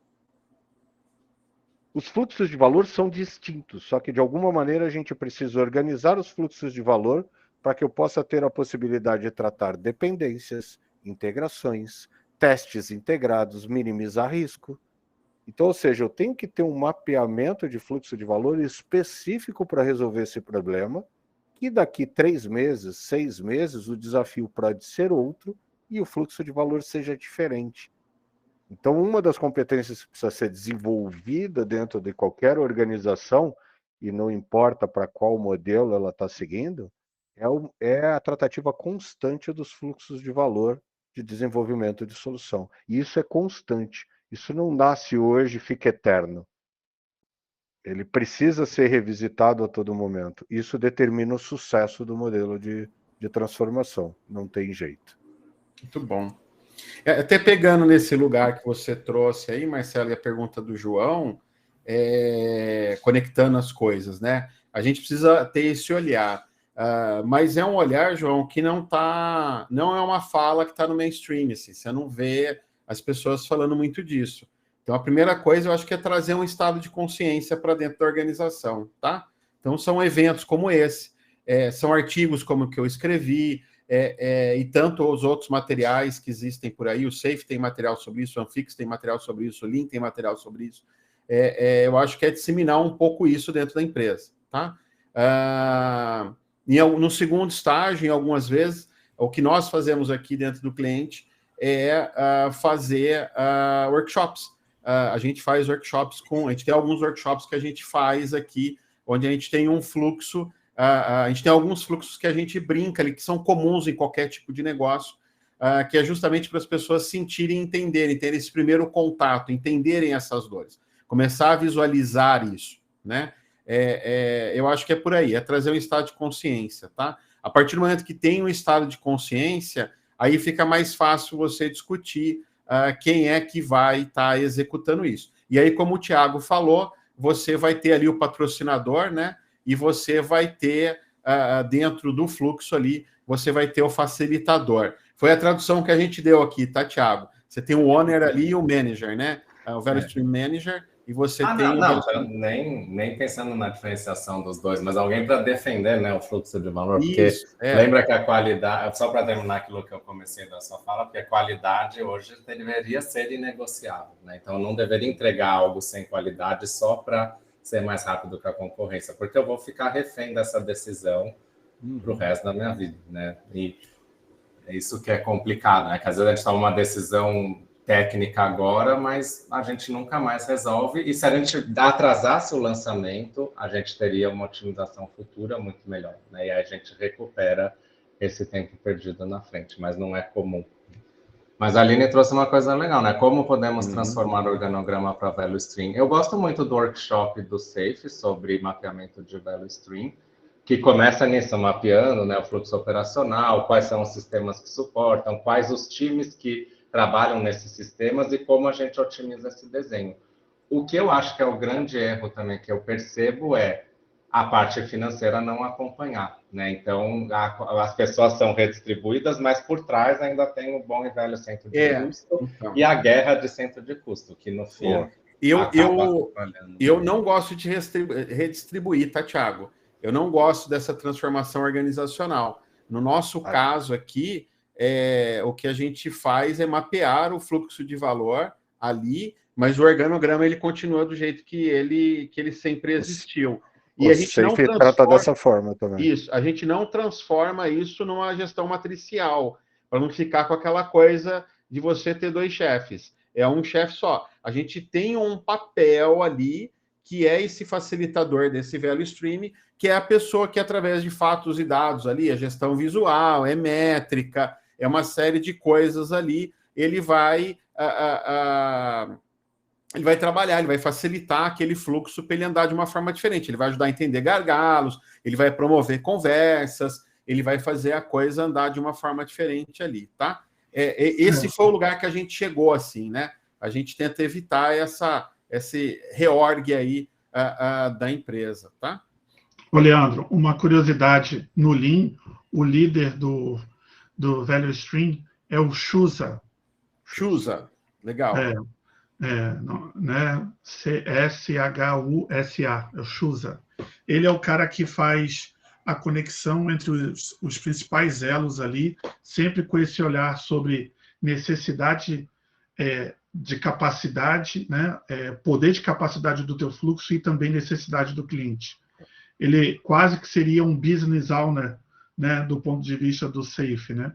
Os fluxos de valor são distintos, só que de alguma maneira a gente precisa organizar os fluxos de valor para que eu possa ter a possibilidade de tratar dependências, integrações, testes integrados, minimizar risco. Então, ou seja, eu tenho que ter um mapeamento de fluxo de valor específico para resolver esse problema, que daqui 3 meses, 6 meses, o desafio pode ser outro e o fluxo de valor seja diferente. Então, uma das competências que precisa ser desenvolvida dentro de qualquer organização, e não importa para qual modelo ela está seguindo, é a tratativa constante dos fluxos de valor de desenvolvimento de solução. E isso é constante. Isso não nasce hoje e fica eterno. Ele precisa ser revisitado a todo momento. Isso determina o sucesso do modelo de transformação. Não tem jeito. Muito bom. Até pegando nesse lugar que você trouxe aí, Marcelo, e a pergunta do João, conectando as coisas, né? A gente precisa ter esse olhar. Mas é um olhar, João, que não é uma fala que está no mainstream, assim, você não vê as pessoas falando muito disso. Então, a primeira coisa, eu acho que é trazer um estado de consciência para dentro da organização, tá? Então, são eventos como esse, são artigos como o que eu escrevi, e tanto os outros materiais que existem por aí, o SAFe tem material sobre isso, o Anfix tem material sobre isso, o Lean tem material sobre isso. Eu acho que é disseminar um pouco isso dentro da empresa, tá? No segundo estágio, em algumas vezes, o que nós fazemos aqui dentro do cliente é fazer workshops. A gente faz workshops a gente tem alguns workshops que a gente faz aqui, onde a gente tem um fluxo, a gente tem alguns fluxos que a gente brinca ali, que são comuns em qualquer tipo de negócio, que é justamente para as pessoas sentirem e entenderem, terem esse primeiro contato, entenderem essas dores, começar a visualizar isso, né? Eu acho que é por aí, é trazer um estado de consciência, tá? A partir do momento que tem um estado de consciência, aí fica mais fácil você discutir quem é que vai estar executando isso. E aí, como o Thiago falou, você vai ter ali o patrocinador, né? E você vai ter, dentro do fluxo ali, você vai ter o facilitador. Foi a tradução que a gente deu aqui, tá, Thiago? Você tem o owner ali e o manager, né? O Value Stream Manager, e você tem... nem pensando na diferenciação dos dois, mas alguém para defender, né, o fluxo de valor, Isso, porque lembra que a qualidade, só para terminar aquilo que eu comecei da sua fala, porque a qualidade hoje deveria ser inegociável, né? Então eu não deveria entregar algo sem qualidade só para ser mais rápido que a concorrência, porque eu vou ficar refém dessa decisão para o resto da minha vida, né? E é isso que é complicado, né? Que às vezes a gente toma uma decisão técnica agora, mas a gente nunca mais resolve. E se a gente atrasasse o lançamento, a gente teria uma otimização futura muito melhor, né? E aí a gente recupera esse tempo perdido na frente, mas não é comum. Mas a Aline trouxe uma coisa legal, né? Como podemos transformar o organograma para Value Stream? Eu gosto muito do workshop do SAFe sobre mapeamento de Value Stream, que começa nisso, mapeando, né, o fluxo operacional, quais são os sistemas que suportam, quais os times que trabalham nesses sistemas e como a gente otimiza esse desenho. O que eu acho que é o grande erro também que eu percebo é a parte financeira não acompanhar, né? Então, as pessoas são redistribuídas, mas por trás ainda tem o bom e velho centro de custo e a guerra de centro de custo, que no fim eu não gosto de redistribuir, tá, Thiago? Eu não gosto dessa transformação organizacional. No nosso caso aqui, o que a gente faz é mapear o fluxo de valor ali, mas o organograma ele continua do jeito que ele sempre existiu. E a gente não trata dessa forma também. Isso, a gente não transforma isso numa gestão matricial, para não ficar com aquela coisa de você ter dois chefes. É um chefe só. A gente tem um papel ali que é esse facilitador desse value stream, que é a pessoa que, através de fatos e dados ali, a gestão visual, é métrica, é uma série de coisas ali, ele vai trabalhar, ele vai facilitar aquele fluxo para ele andar de uma forma diferente, ele vai ajudar a entender gargalos, ele vai promover conversas, ele vai fazer a coisa andar de uma forma diferente ali, tá? Esse foi o lugar que a gente chegou assim, né? A gente tenta evitar esse reorg aí da empresa, tá? Ô, Leandro, uma curiosidade, no Lean, o líder do Value Stream é o Shusa. Shusa, legal. Né? C-S-H-U-S-A, é o Shusa. Ele é o cara que faz a conexão entre os principais elos ali, sempre com esse olhar sobre necessidade de capacidade, né? Poder de capacidade do teu fluxo e também necessidade do cliente. Ele quase que seria um business owner, né, do ponto de vista do SAFe, né?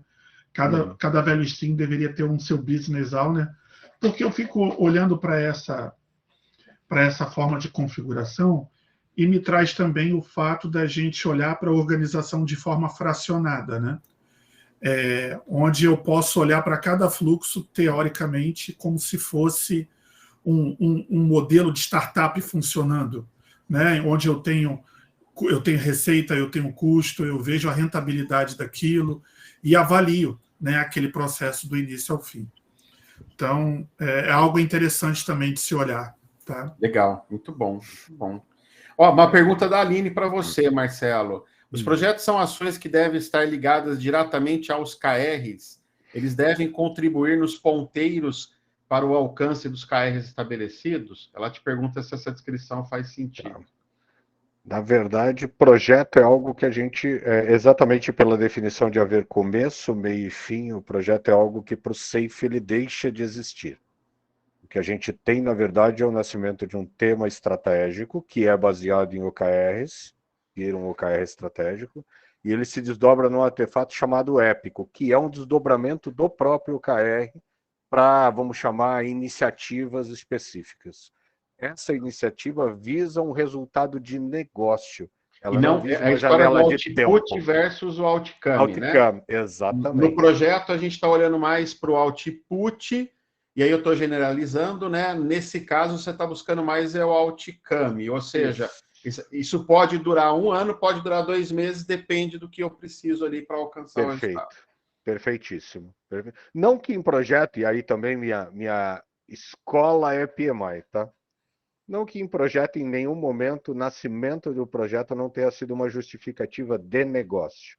Cada value stream deveria ter um seu business owner, porque eu fico olhando para essa forma de configuração e me traz também o fato da gente olhar para a organização de forma fracionada, né? Onde eu posso olhar para cada fluxo, teoricamente, como se fosse um modelo de startup funcionando, né? Onde eu tenho receita, eu tenho custo, eu vejo a rentabilidade daquilo e avalio, né, aquele processo do início ao fim. Então, é algo interessante também de se olhar. Tá? Legal, muito bom, muito bom. Ó, uma pergunta da Aline para você, Marcelo. Os projetos são ações que devem estar ligadas diretamente aos KRs? Eles devem contribuir nos ponteiros para o alcance dos KRs estabelecidos? Ela te pergunta se essa descrição faz sentido. Na verdade, projeto é algo que a gente, exatamente pela definição de haver começo, meio e fim, o projeto é algo que para o SAFe ele deixa de existir. O que a gente tem, na verdade, é o nascimento de um tema estratégico, que é baseado em OKRs, vira um OKR estratégico, e ele se desdobra num artefato chamado épico, que é um desdobramento do próprio OKR para, vamos chamar, iniciativas específicas. Essa iniciativa visa um resultado de negócio. Ela não visa uma janela de tempo. Output versus o outcome, né? Exatamente. No projeto, a gente está olhando mais para o output, e aí eu estou generalizando, né? Nesse caso, você está buscando mais o outcome, ou seja, isso pode durar 1 ano, pode durar 2 meses, depende do que eu preciso ali para alcançar o resultado. Perfeitíssimo. Não que em projeto, e aí também minha escola é PMI, tá? Não que em projeto, em nenhum momento, o nascimento do projeto não tenha sido uma justificativa de negócio.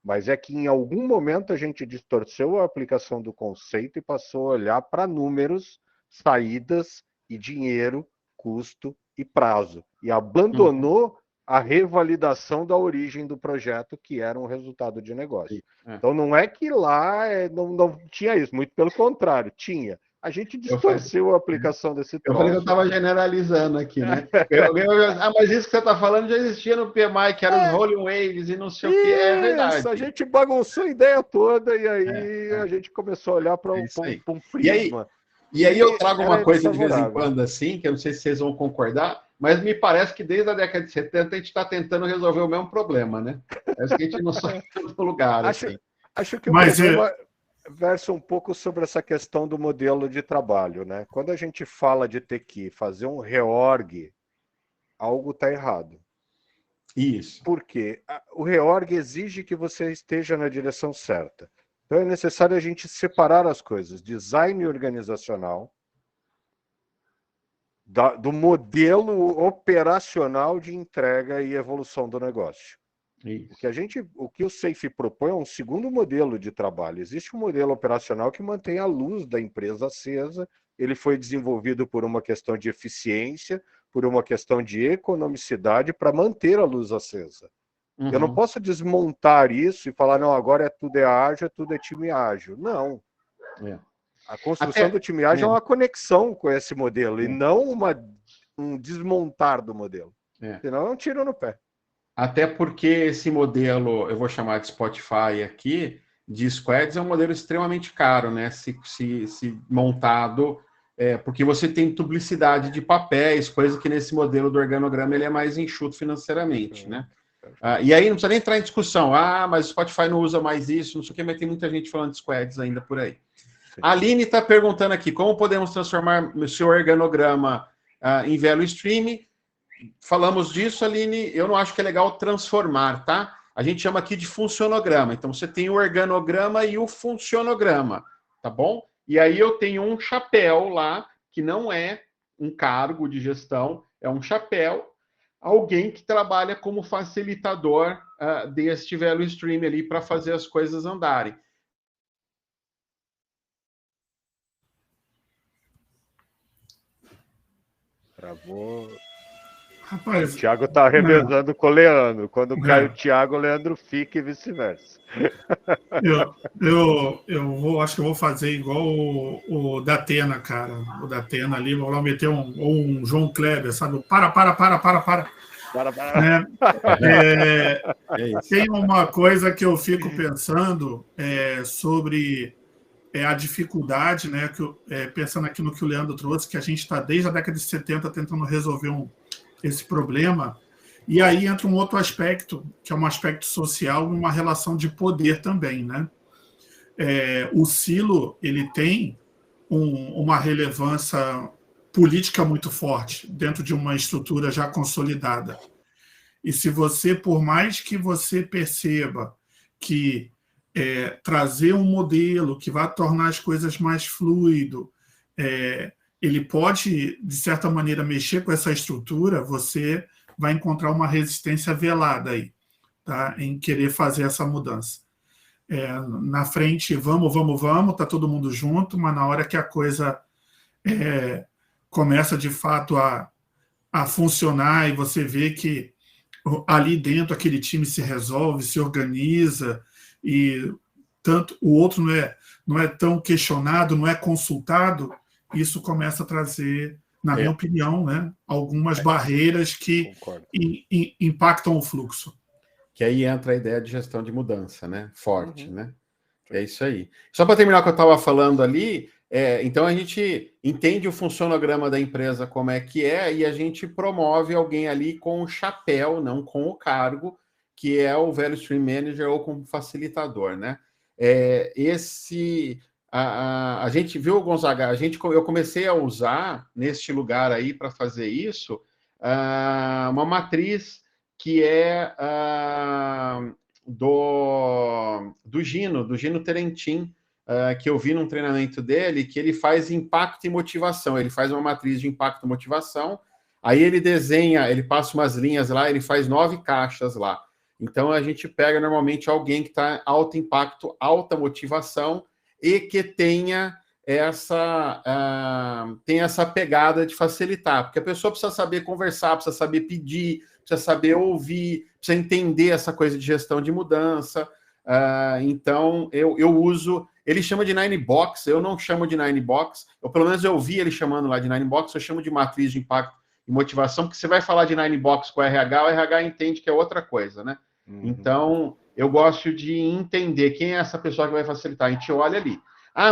Mas é que em algum momento a gente distorceu a aplicação do conceito e passou a olhar para números, saídas e dinheiro, custo e prazo. E abandonou a revalidação da origem do projeto, que era um resultado de negócio. Então não é que lá não tinha isso, muito pelo contrário, tinha. A gente distorceu a aplicação desse troço. Eu falei que eu estava generalizando aqui, né? Mas isso que você está falando já existia no PMI, que eram os rolling waves e não sei o que. É verdade. A gente bagunçou a ideia toda e aí a gente começou a olhar para um prisma. E aí eu trago uma coisa de vez em quando, assim, que eu não sei se vocês vão concordar, mas me parece que desde a década de 70 a gente está tentando resolver o mesmo problema, né? Parece que a gente não sai do lugar. Acho que o problema versa um pouco sobre essa questão do modelo de trabalho, né? Quando a gente fala de ter que fazer um reorg, algo está errado. Isso. Porque o reorg exige que você esteja na direção certa. Então é necessário a gente separar as coisas, design organizacional, do modelo operacional de entrega e evolução do negócio. O que o SAFe propõe é um segundo modelo de trabalho. Existe um modelo operacional que mantém a luz da empresa acesa. Ele foi desenvolvido por uma questão de eficiência, por uma questão de economicidade para manter a luz acesa. Eu não posso desmontar isso e falar, não, agora tudo é ágil, tudo é time ágil. Não. A construção do time ágil é uma conexão com esse modelo e não um desmontar do modelo. Senão é um tiro no pé. Até porque esse modelo, eu vou chamar de Spotify aqui, de squads, é um modelo extremamente caro, né? Se montado, porque você tem duplicidade de papéis, coisa que nesse modelo do organograma ele é mais enxuto financeiramente, né? E aí não precisa nem entrar em discussão, mas o Spotify não usa mais isso, não sei o que, mas tem muita gente falando de squads ainda por aí. Sim. A Aline está perguntando aqui, como podemos transformar o seu organograma em Velo Stream? Falamos disso, Aline, eu não acho que é legal transformar, tá? A gente chama aqui de funcionograma. Então, você tem o organograma e o funcionograma, tá bom? E aí eu tenho um chapéu lá, que não é um cargo de gestão, é um chapéu, alguém que trabalha como facilitador deste Velo Stream ali para fazer as coisas andarem. Travou... Rapaz, o Thiago está revezando com o Leandro. Quando cai o Thiago, o Leandro fica e vice-versa. Eu acho que eu vou fazer igual o Datena, cara. O Datena ali, vou lá meter um João Kleber, sabe? Para. Tem uma coisa que eu fico pensando sobre a dificuldade, né? Pensando aqui no que o Leandro trouxe, que a gente está desde a década de 70 tentando resolver esse problema, e aí entra um outro aspecto, que é um aspecto social e uma relação de poder também, né? O silo, ele tem uma relevância política muito forte dentro de uma estrutura já consolidada. E se você, por mais que você perceba que trazer um modelo que vai tornar as coisas mais fluido, ele pode, de certa maneira, mexer com essa estrutura, você vai encontrar uma resistência velada aí, tá? Em querer fazer essa mudança. Na frente, vamos, tá todo mundo junto, mas na hora que a coisa começa, de fato, a funcionar e você vê que ali dentro aquele time se resolve, se organiza, e tanto o outro não é tão questionado, não é consultado, isso começa a trazer, na minha opinião, né, algumas barreiras que impactam o fluxo. Que aí entra a ideia de gestão de mudança, né? Forte, né? É isso aí. Só para terminar o que eu estava falando ali, então a gente entende o funcionograma da empresa como é que é e a gente promove alguém ali com o chapéu, não com o cargo, que é o Value Stream Manager ou como facilitador, né? A gente viu, Gonzaga, eu comecei a usar neste lugar aí para fazer isso uma matriz que é do Gino Terentin, que eu vi num treinamento dele, que ele faz impacto e motivação. Ele faz uma matriz de impacto e motivação, aí ele desenha, ele passa umas linhas lá, ele faz 9 caixas lá. Então, a gente pega normalmente alguém que está alto impacto, alta motivação e que tenha essa pegada de facilitar, porque a pessoa precisa saber conversar, precisa saber pedir, precisa saber ouvir, precisa entender essa coisa de gestão de mudança. Então, eu uso... Ele chama de 9 Box, eu não chamo de 9 Box, ou pelo menos eu vi ele chamando lá de 9 Box, eu chamo de matriz de impacto e motivação, porque você vai falar de 9 Box com o RH entende que é outra coisa, né? Então, eu gosto de entender quem é essa pessoa que vai facilitar. A gente olha ali.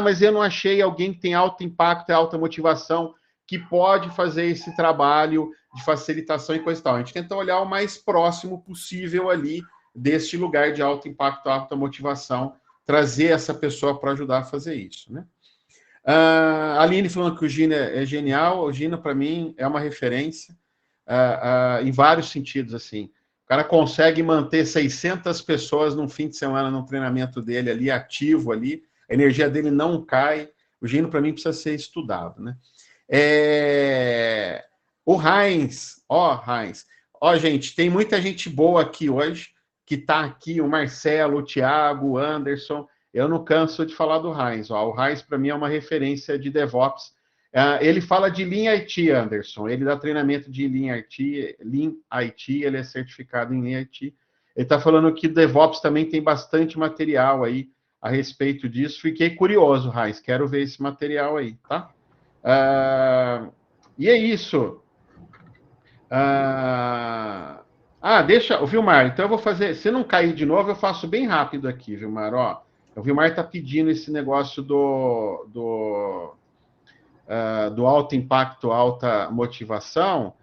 Mas eu não achei alguém que tem alto impacto e alta motivação que pode fazer esse trabalho de facilitação e coisa e tal. A gente tenta olhar o mais próximo possível ali deste lugar de alto impacto, alta motivação, trazer essa pessoa para ajudar a fazer isso, né? A Aline falando que o Gino é genial. O Gino, para mim, é uma referência em vários sentidos, assim. O cara consegue manter 600 pessoas num fim de semana no treinamento dele ali, ativo ali. A energia dele não cai. O Gino, para mim, precisa ser estudado, né? O Heinz. Gente, tem muita gente boa aqui hoje, que está aqui, o Marcelo, o Thiago, o Anderson. Eu não canso de falar do Heinz. O Heinz, para mim, é uma referência de DevOps. Ele fala de Lean IT, Anderson. Ele dá treinamento de Lean IT, ele é certificado em Lean IT. Ele está falando que DevOps também tem bastante material aí a respeito disso. Fiquei curioso, Heinz. Quero ver esse material aí, tá? E é isso. Deixa... O Vilmar, então eu vou fazer... Se não cair de novo, eu faço bem rápido aqui, Vilmar. O Vilmar está pedindo esse negócio do alto impacto, alta motivação.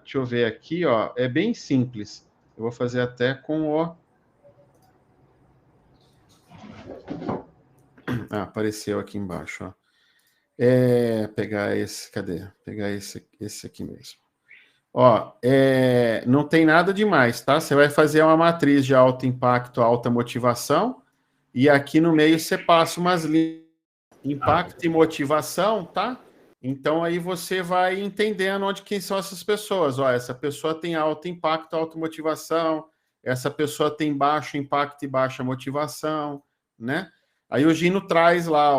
Deixa eu ver aqui, é bem simples. Eu vou fazer até com o... apareceu aqui embaixo, pegar esse, cadê? Pegar esse aqui mesmo. Não tem nada demais, tá? Você vai fazer uma matriz de alto impacto, alta motivação, e aqui no meio você passa umas linhas, impacto e motivação, tá? Então aí você vai entendendo quem são essas pessoas. Essa pessoa tem alto impacto, alta motivação, essa pessoa tem baixo impacto e baixa motivação, né? Aí o Gino traz lá,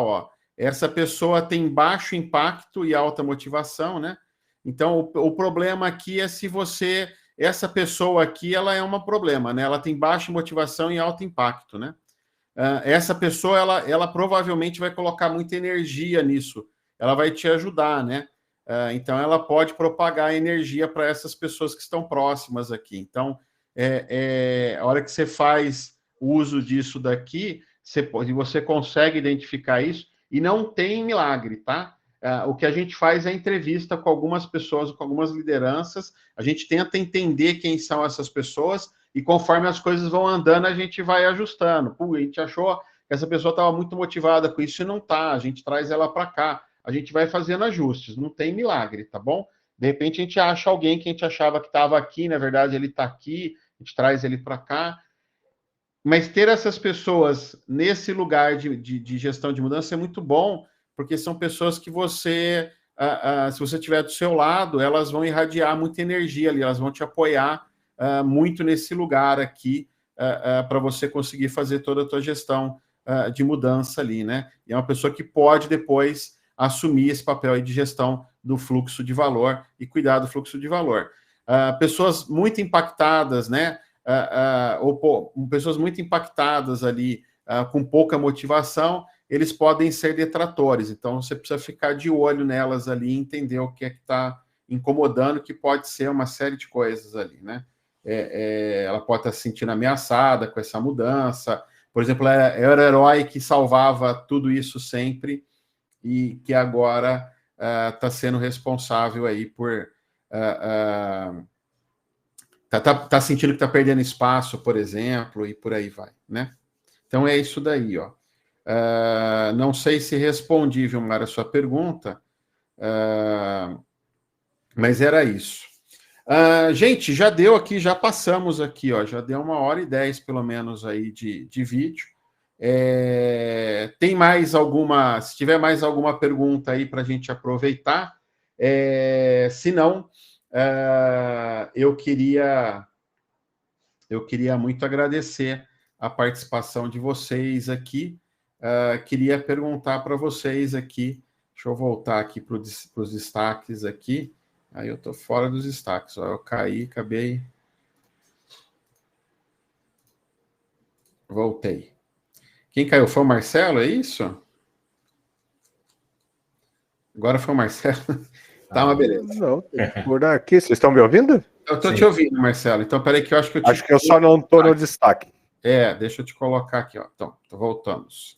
essa pessoa tem baixo impacto e alta motivação, né? Então, o problema aqui é se você... Essa pessoa aqui, ela é um problema, né? Ela tem baixa motivação e alto impacto, né? Essa pessoa, ela provavelmente vai colocar muita energia nisso. Ela vai te ajudar, né? Então, ela pode propagar energia para essas pessoas que estão próximas aqui. Então, a hora que você faz o uso disso daqui, você consegue identificar isso, e não tem milagre, tá? O que a gente faz é entrevista com algumas pessoas, com algumas lideranças, a gente tenta entender quem são essas pessoas, e conforme as coisas vão andando, a gente vai ajustando. A gente achou que essa pessoa estava muito motivada com isso e não está, a gente traz ela para cá, a gente vai fazendo ajustes, não tem milagre, tá bom? De repente a gente acha alguém que a gente achava que estava aqui, na verdade ele está aqui, a gente traz ele para cá. Mas ter essas pessoas nesse lugar de gestão de mudança é muito bom, porque são pessoas que você, se você estiver do seu lado, elas vão irradiar muita energia ali, elas vão te apoiar muito nesse lugar aqui, para você conseguir fazer toda a tua gestão de mudança ali, né? E é uma pessoa que pode depois assumir esse papel aí de gestão do fluxo de valor e cuidar do fluxo de valor. Pessoas muito impactadas, né? Pessoas muito impactadas ali, com pouca motivação, eles podem ser detratores. Então, você precisa ficar de olho nelas ali e entender o que é que está incomodando, que pode ser uma série de coisas ali, né? Ela pode estar se sentindo ameaçada com essa mudança. Por exemplo, era o herói que salvava tudo isso sempre e que agora está sendo responsável aí por... Tá sentindo que está perdendo espaço, por exemplo, e por aí vai, né? Então, é isso daí, não sei se respondi, Vilmar, a sua pergunta, mas era isso. Gente, já deu aqui, já passamos aqui, ó, já deu 1h10 pelo menos aí de vídeo. Tem mais alguma, se tiver mais alguma pergunta aí para a gente aproveitar, se não, eu queria muito agradecer a participação de vocês aqui. Queria perguntar para vocês aqui, deixa eu voltar aqui para os destaques aqui. Aí eu estou fora dos destaques, ó, eu caí, acabei. Voltei. Quem caiu foi o Marcelo, é isso? Agora foi o Marcelo. Tá, uma beleza. Não, por aqui. Vocês estão me ouvindo? Eu estou te ouvindo, Marcelo. Então, peraí que eu acho que eu te... Acho que eu só não estou no destaque. Deixa eu te colocar aqui, ó. Então, voltamos.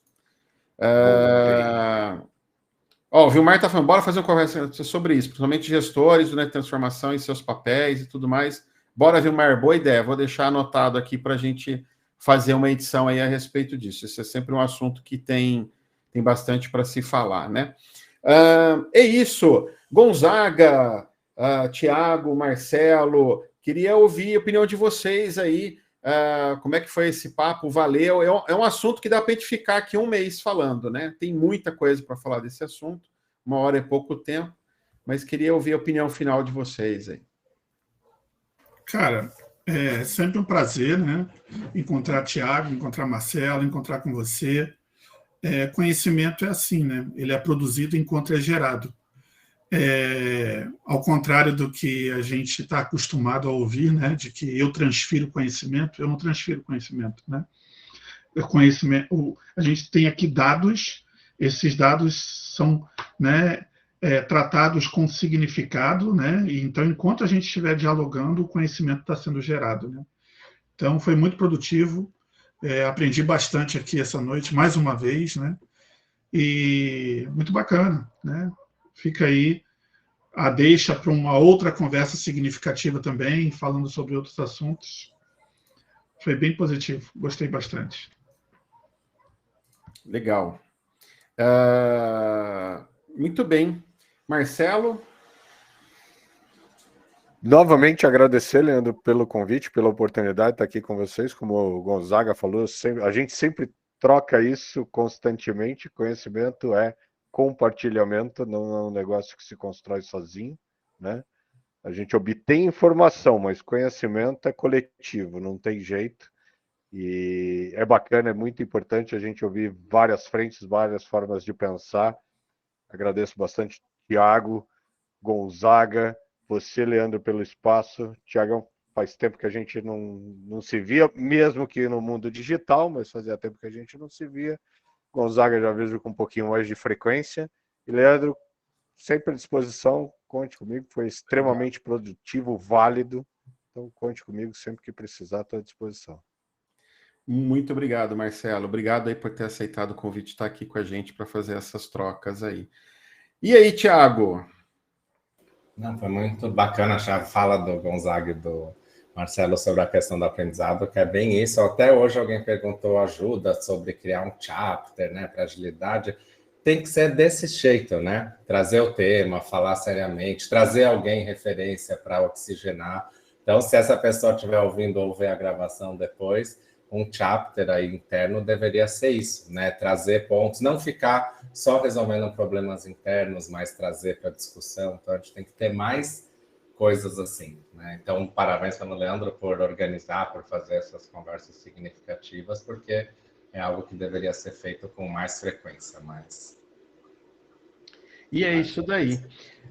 O Vilmar está falando, bora fazer uma conversa sobre isso, principalmente gestores, né, transformação em seus papéis e tudo mais. Bora, Vilmar, boa ideia. Vou deixar anotado aqui para a gente fazer uma edição aí a respeito disso. Isso é sempre um assunto que tem bastante para se falar, né? É isso. Gonzaga, Tiago, Marcelo, queria ouvir a opinião de vocês aí. Como é que foi esse papo? Valeu? É um assunto que dá para a gente ficar aqui um mês falando, né? Tem muita coisa para falar desse assunto. 1h é pouco tempo, mas queria ouvir a opinião final de vocês aí. Cara, é sempre um prazer, né? Encontrar Tiago, encontrar Marcelo, encontrar com você. Conhecimento é assim, né? Ele é produzido enquanto é gerado. Ao contrário do que a gente está acostumado a ouvir, né? De que eu transfiro conhecimento, eu não transfiro conhecimento, né? A gente tem aqui dados, esses dados são, né, tratados com significado, né? E então, enquanto a gente estiver dialogando, o conhecimento está sendo gerado, né? Então, foi muito produtivo, aprendi bastante aqui essa noite, mais uma vez, né? E muito bacana, né? Fica aí a deixa para uma outra conversa significativa também, falando sobre outros assuntos. Foi bem positivo, gostei bastante. Legal. Muito bem. Marcelo? Novamente agradecer, Leandro, pelo convite, pela oportunidade de estar aqui com vocês. Como o Gonzaga falou, a gente sempre troca isso constantemente. Conhecimento é compartilhamento, não é um negócio que se constrói sozinho, né? A gente obtém informação, mas conhecimento é coletivo, não tem jeito. E é bacana, é muito importante a gente ouvir várias frentes, várias formas de pensar. Agradeço bastante, Tiago, Gonzaga, você, Leandro, pelo espaço. Tiagão, faz tempo que a gente não se via, mesmo que no mundo digital, mas fazia tempo que a gente não se via. Gonzaga já vejo com um pouquinho mais de frequência. E Leandro, sempre à disposição, conte comigo, foi extremamente produtivo, válido. Então, conte comigo sempre que precisar, estou à disposição. Muito obrigado, Marcelo. Obrigado aí por ter aceitado o convite de estar aqui com a gente para fazer essas trocas aí. E aí, Tiago? Não, foi muito bacana a fala do Gonzaga e do Marcelo sobre a questão do aprendizado, que é bem isso. Até hoje alguém perguntou ajuda sobre criar um chapter, né, para agilidade. Tem que ser desse jeito, né? Trazer o tema, falar seriamente, trazer alguém referência para oxigenar. Então, se essa pessoa estiver ouvindo ou ver a gravação depois, um chapter aí interno deveria ser isso, né? Trazer pontos, não ficar só resolvendo problemas internos, mas trazer para discussão. Então, a gente tem que ter mais coisas assim, né? Então, parabéns para o Leandro por organizar, por fazer essas conversas significativas, porque é algo que deveria ser feito com mais frequência, mas... E é isso daí.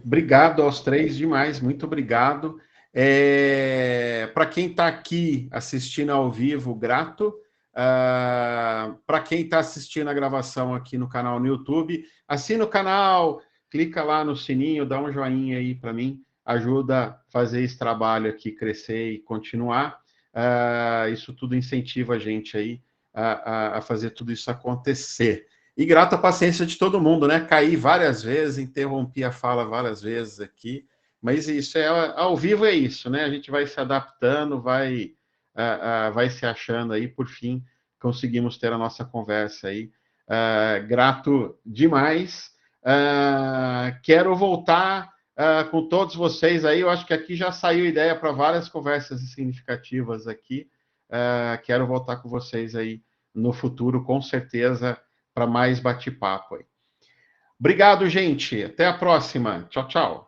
Obrigado aos três demais, muito obrigado. Para quem está aqui assistindo ao vivo, grato. Para quem está assistindo a gravação aqui no canal no YouTube, assina o canal, clica lá no sininho, dá um joinha aí para mim, ajuda a fazer esse trabalho aqui crescer e continuar. Isso tudo incentiva a gente aí a fazer tudo isso acontecer. E grato à paciência de todo mundo, né? Caí várias vezes, interrompi a fala várias vezes aqui, mas isso ao vivo é isso, né? A gente vai se adaptando, vai se achando aí, por fim, conseguimos ter a nossa conversa aí. Grato demais. Quero voltar com todos vocês aí. Eu acho que aqui já saiu ideia para várias conversas significativas aqui. Quero voltar com vocês aí no futuro, com certeza, para mais bate-papo aí. Obrigado, gente. Até a próxima. Tchau, tchau.